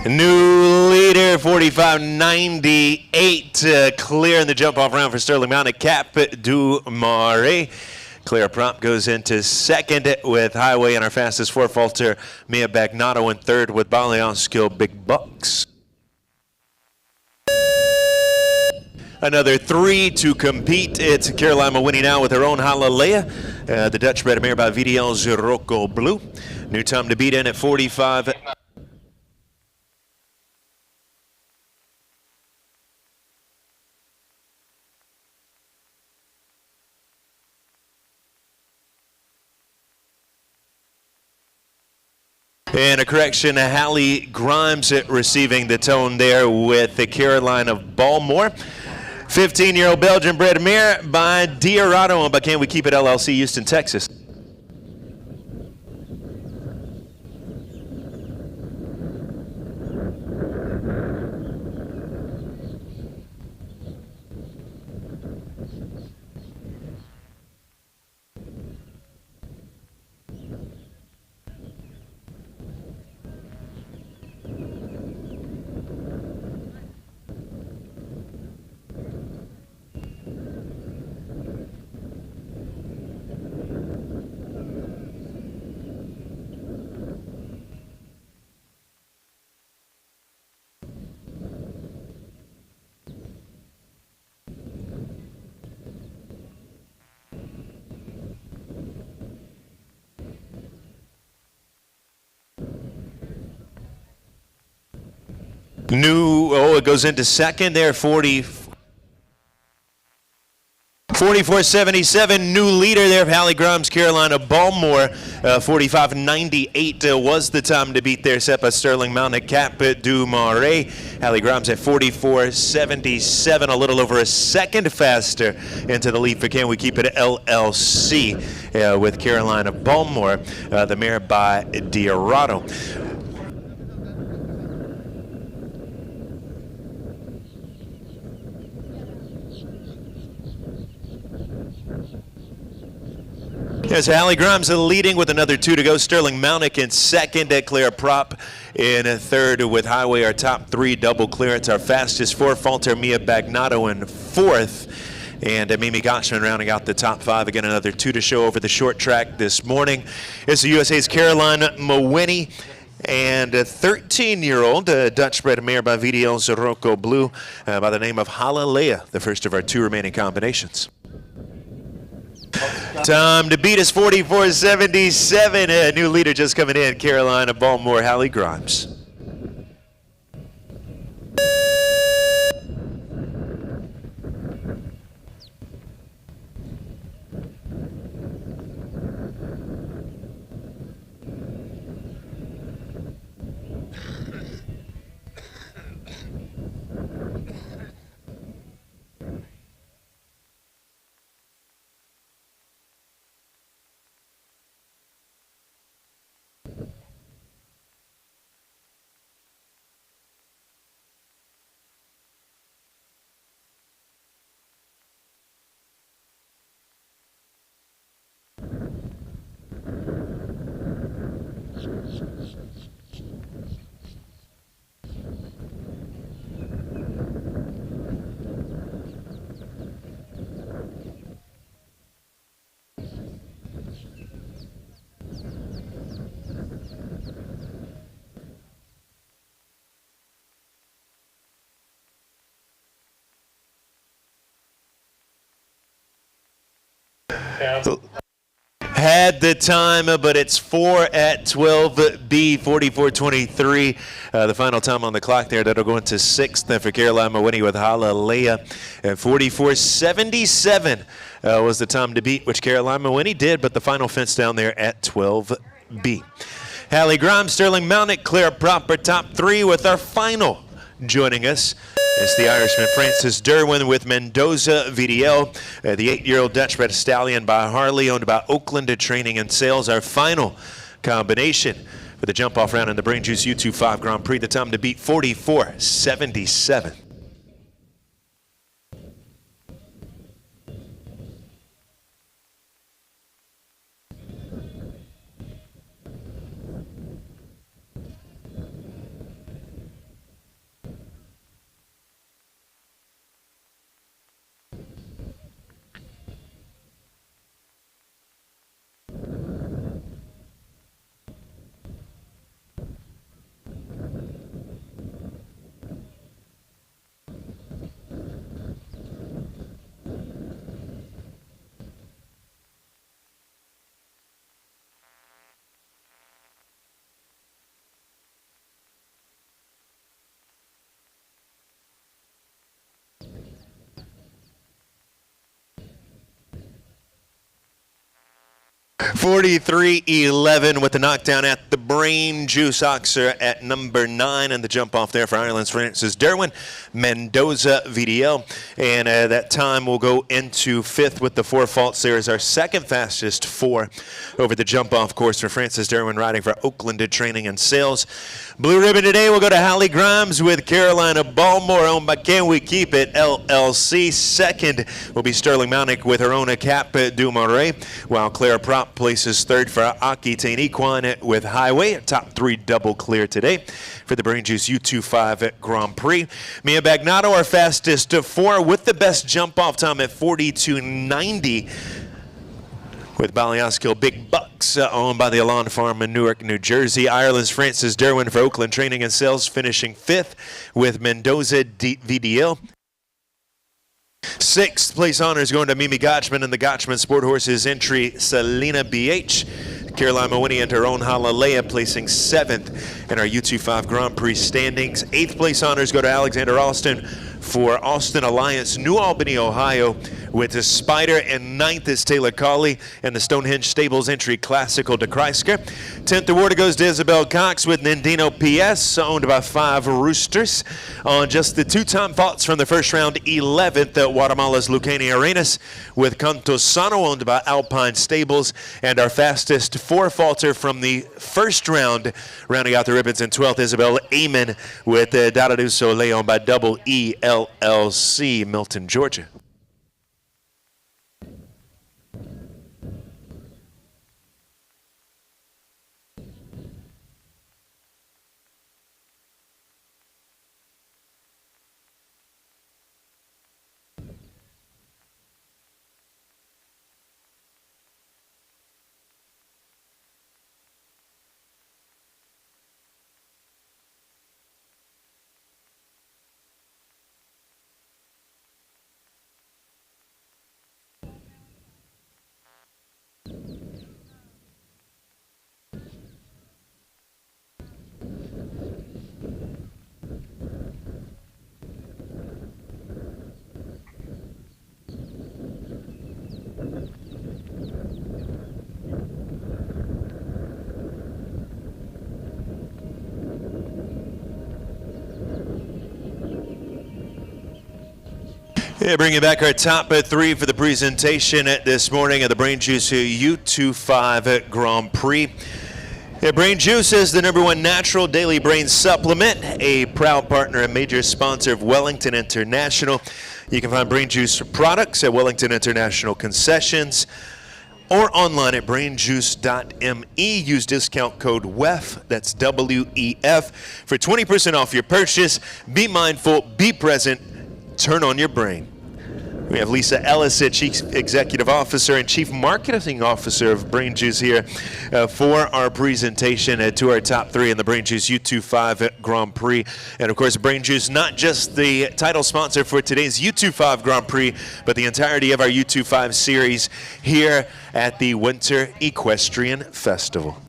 New leader, 45.98, clear in the jump-off round for Sterling Malnick, Cap du Marais. Clara Prop goes into 2nd with Highway, and our fastest 4 falter, Mia Bagnato, in 3rd with Balianskill Big Bucks. Another 3 to compete. It's Carolina winning now with her own Hallelujah. The Dutch bred mare by VDL Zirocco Blue. New time to beat in at 45. And a correction, Hallie Grimes receiving the tone there with the Carolina Balmore. 15-year-old Belgian bred mare by Diorado, owned by Can We Keep It LLC, Houston, Texas. It goes into second there, 44.77, new leader there of Hallie Grimes, Carolina Balmore. 45.98 was the time to beat there, set by Sterling Mountain Cap du Marais. Hallie Grimes at 44.77, a little over a second faster into the lead for Can We Keep It LLC with Carolina Balmore, the mare by Diorado. As Hallie Grimes leading with another 2 to go. Sterling Mountick in second. Claire Prop in third with Highway. Our top 3 double clearance. Our fastest 4, Falter Mia Bagnato in fourth. And Mimi Gotchman rounding out the top 5. Again, another 2 to show over the short track this morning. It's the USA's Caroline Mawhinney. And a 13-year-old Dutch bred mare by VDL Zirocco Blue by the name of Hallelujah, the first of our 2 remaining combinations. Time to beat is 44.77. A new leader just coming in, Carolina Balmore, Hallie Grimes. Had the time, but it's 4 at 12B, 44.23. The final time on the clock there. That'll go into 6th for Caroline Mawhinney with Hallelujah at 44.77 was the time to beat, which Caroline Mawhinney did, but the final fence down there at 12B. Hallie Grimes, Sterling Mountick, Claire Proper, top 3 with our final joining us. It's the Irishman Francis Derwin with Mendoza VDL, the 8-year-old Dutch bred stallion by Harley, owned by Oakland Training and Sales. Our final combination for the jump-off round in the BrainJuice U25 Grand Prix. The time to beat 44.77. 43-11 with the knockdown at the BrainJuice Oxer at number 9, and the jump off there for Ireland's Francis Derwin Mendoza VDL. And that time will go into 5th with the 4 faults. There is our second fastest 4 over the jump off course for Francis Derwin, riding for Oakland Training and Sales. Blue ribbon today will go to Hallie Grimes with Carolina Balmore, owned by Can We Keep It LLC. Second will be Sterling Mounick with her own Cap du Marais, while Claire Prop places 3rd for Aquitaine Equine with Highway. Top 3 double clear today for the BrainJuice U25 Grand Prix. Mia Bagnato, our fastest 4, with the best jump off time at 42.90. With Balliaskill Big Bucks, owned by the Alon Farm in Newark, New Jersey. Ireland's Francis Derwin for Oakland Training and Sales, finishing 5th with Mendoza VDL. 6th place honors going to Mimi Gotchman and the Gotchman Sport Horses entry Selena BH. Caroline Mawini and her own Halalea placing 7th in our U25 Grand Prix standings. 8th place honors go to Alexander Austin for Austin Alliance, New Albany, Ohio, with a Spider, and 9th is Taylor Colley and the Stonehenge Stables entry Classical de Kreisker. 10th award goes to Isabel Cox with Nandino PS, owned by 5 Roosters. On just the 2-time faults from the first round, 11th at Guatemala's Lucania Arenas with Cantosano, owned by Alpine Stables, and our fastest 4 faulter from the first round, rounding out the ribbons in 12th, Isabel Amen with Dada du Soleil, owned by Double E LLC, Milton, Georgia. Yeah, bringing back our top 3 for the presentation this morning of the BrainJuice U25 Grand Prix. Yeah, BrainJuice is the #1 natural daily brain supplement, a proud partner and major sponsor of Wellington International. You can find BrainJuice products at Wellington International concessions or online at brainjuice.me. Use discount code WEF, that's WEF, for 20% off your purchase. Be mindful, be present, turn on your brain. We have Lisa Ellis, Chief Executive Officer and Chief Marketing Officer of BrainJuice here for our presentation to our top 3 in the BrainJuice U25 Grand Prix. And of course, BrainJuice, not just the title sponsor for today's U25 Grand Prix, but the entirety of our U25 series here at the Winter Equestrian Festival.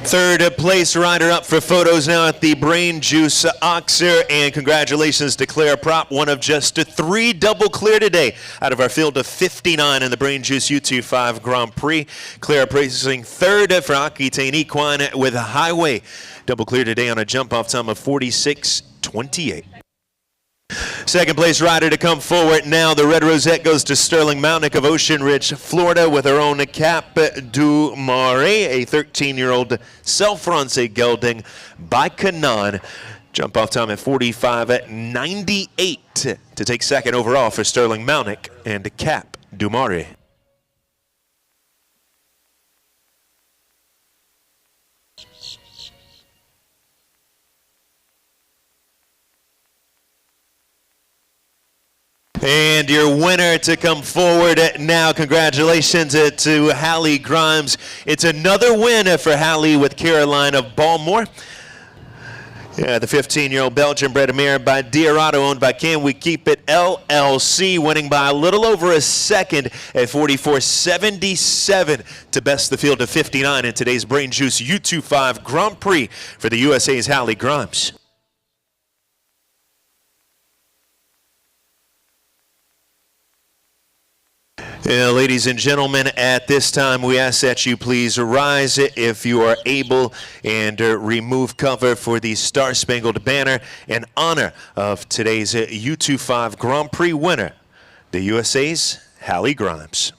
Third place rider up for photos now at the BrainJuice Oxer, and congratulations to Claire Prop, one of just 3 double clear today out of our field of 59 in the BrainJuice U25 Grand Prix. Claire placing 3rd for Aquitaine Equine with a Highway. Double clear today on a jump off time of 46.28. Second place rider to come forward now, the red rosette goes to Sterling Mounick of Ocean Ridge, Florida, with her own Cap du Marais, a 13-year-old self-France gelding by Canaan. Jump off time at 45.98 to take 2nd overall for Sterling Mounick and Cap du Marais. And your winner to come forward now, congratulations to Hallie Grimes. It's another win for Hallie with Carolina Balmore. Yeah, the 15-year-old Belgian-bred mare by Diarato, owned by Can We Keep It LLC, winning by a little over a second at 44.77 to best the field of 59 in today's BrainJuice U25 Grand Prix for the USA's Hallie Grimes. Ladies and gentlemen, at this time we ask that you please rise if you are able and remove cover for the Star Spangled Banner in honor of today's U25 Grand Prix winner, the USA's Hallie Grimes.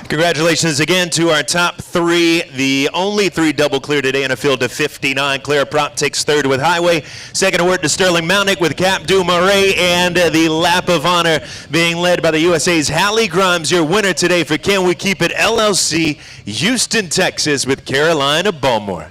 Congratulations again to our top three. The only three double clear today in a field of 59. Clara Prop takes third with Highway. Second award to Sterling Mountick with Cap du Marais. And the lap of honor being led by the USA's Hallie Grimes, your winner today for Can We Keep It LLC, Houston, Texas, with Carolina Balmore.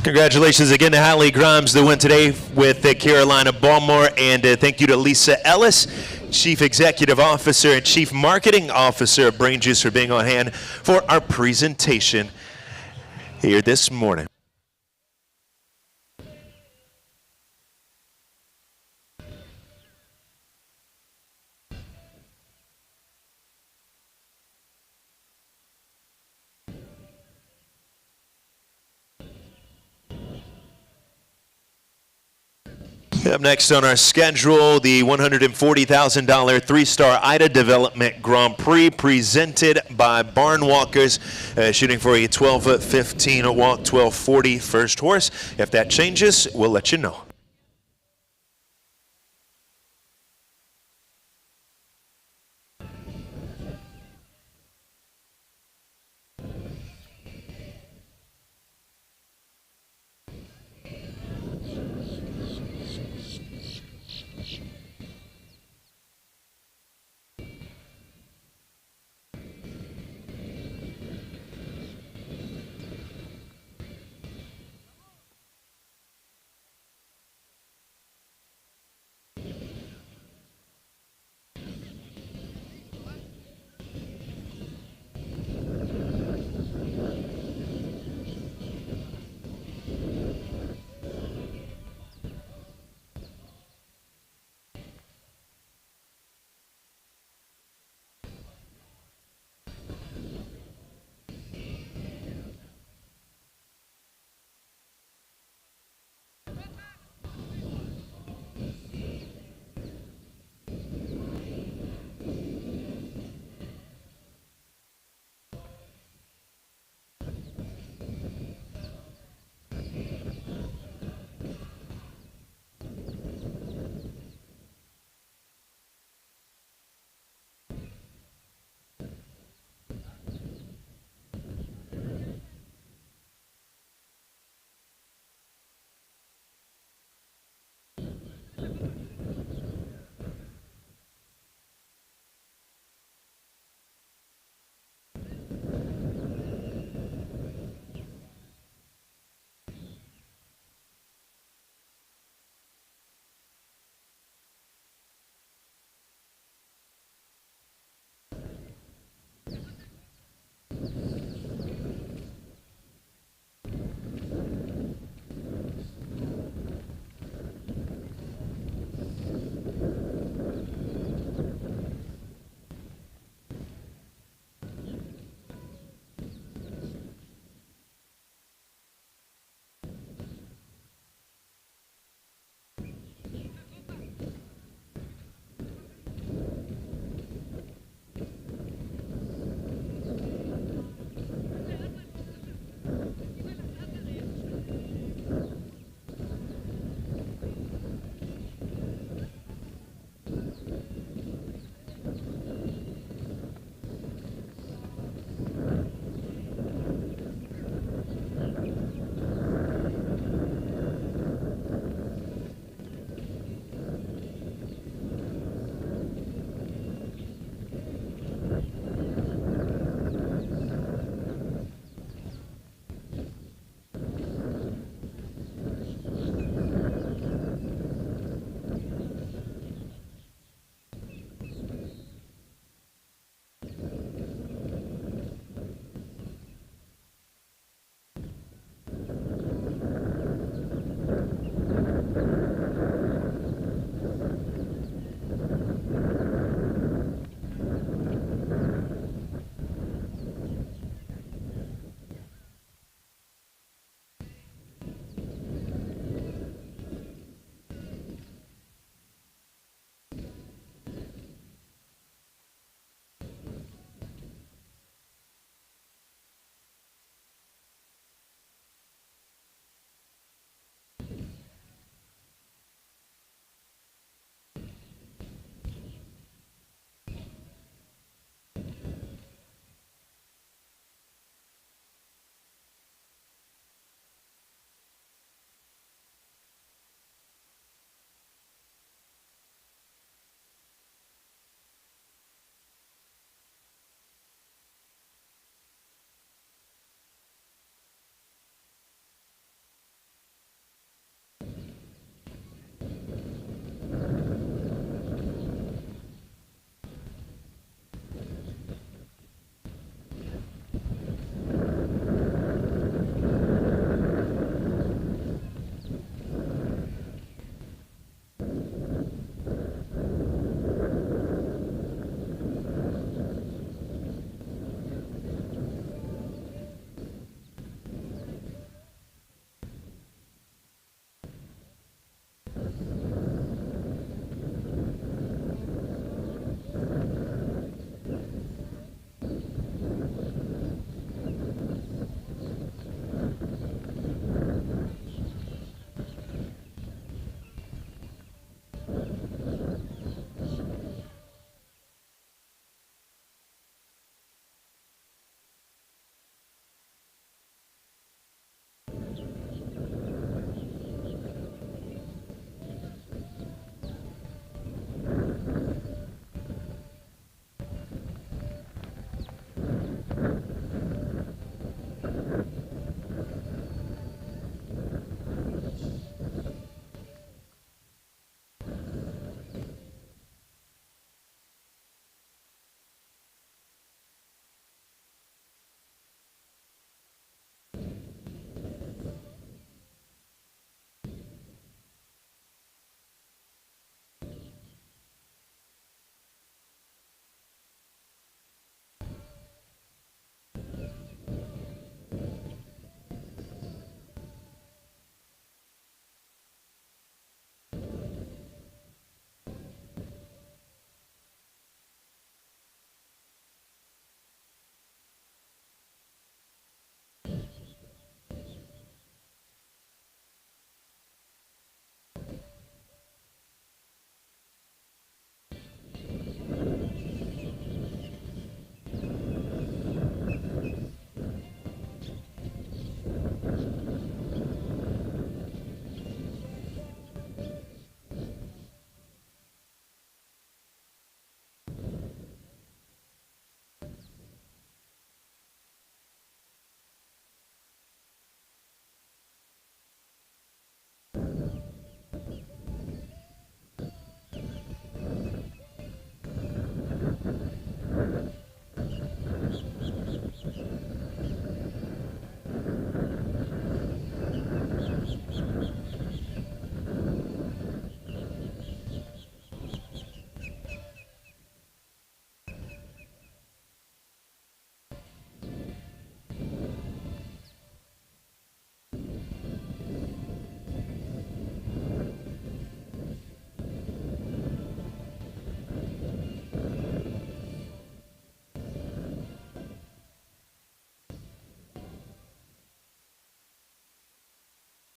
Congratulations again to Hallie Grimes, the win today with Carolina Balmore, and thank you to Lisa Ellis, Chief Executive Officer and Chief Marketing Officer of BrainJuice, for being on hand for our presentation here this morning. Up next on our schedule, the $140,000 three-star Ida Development Grand Prix, presented by Barn Walkers, shooting for a 12:15 walk, 12:40 first horse. If that changes, we'll let you know.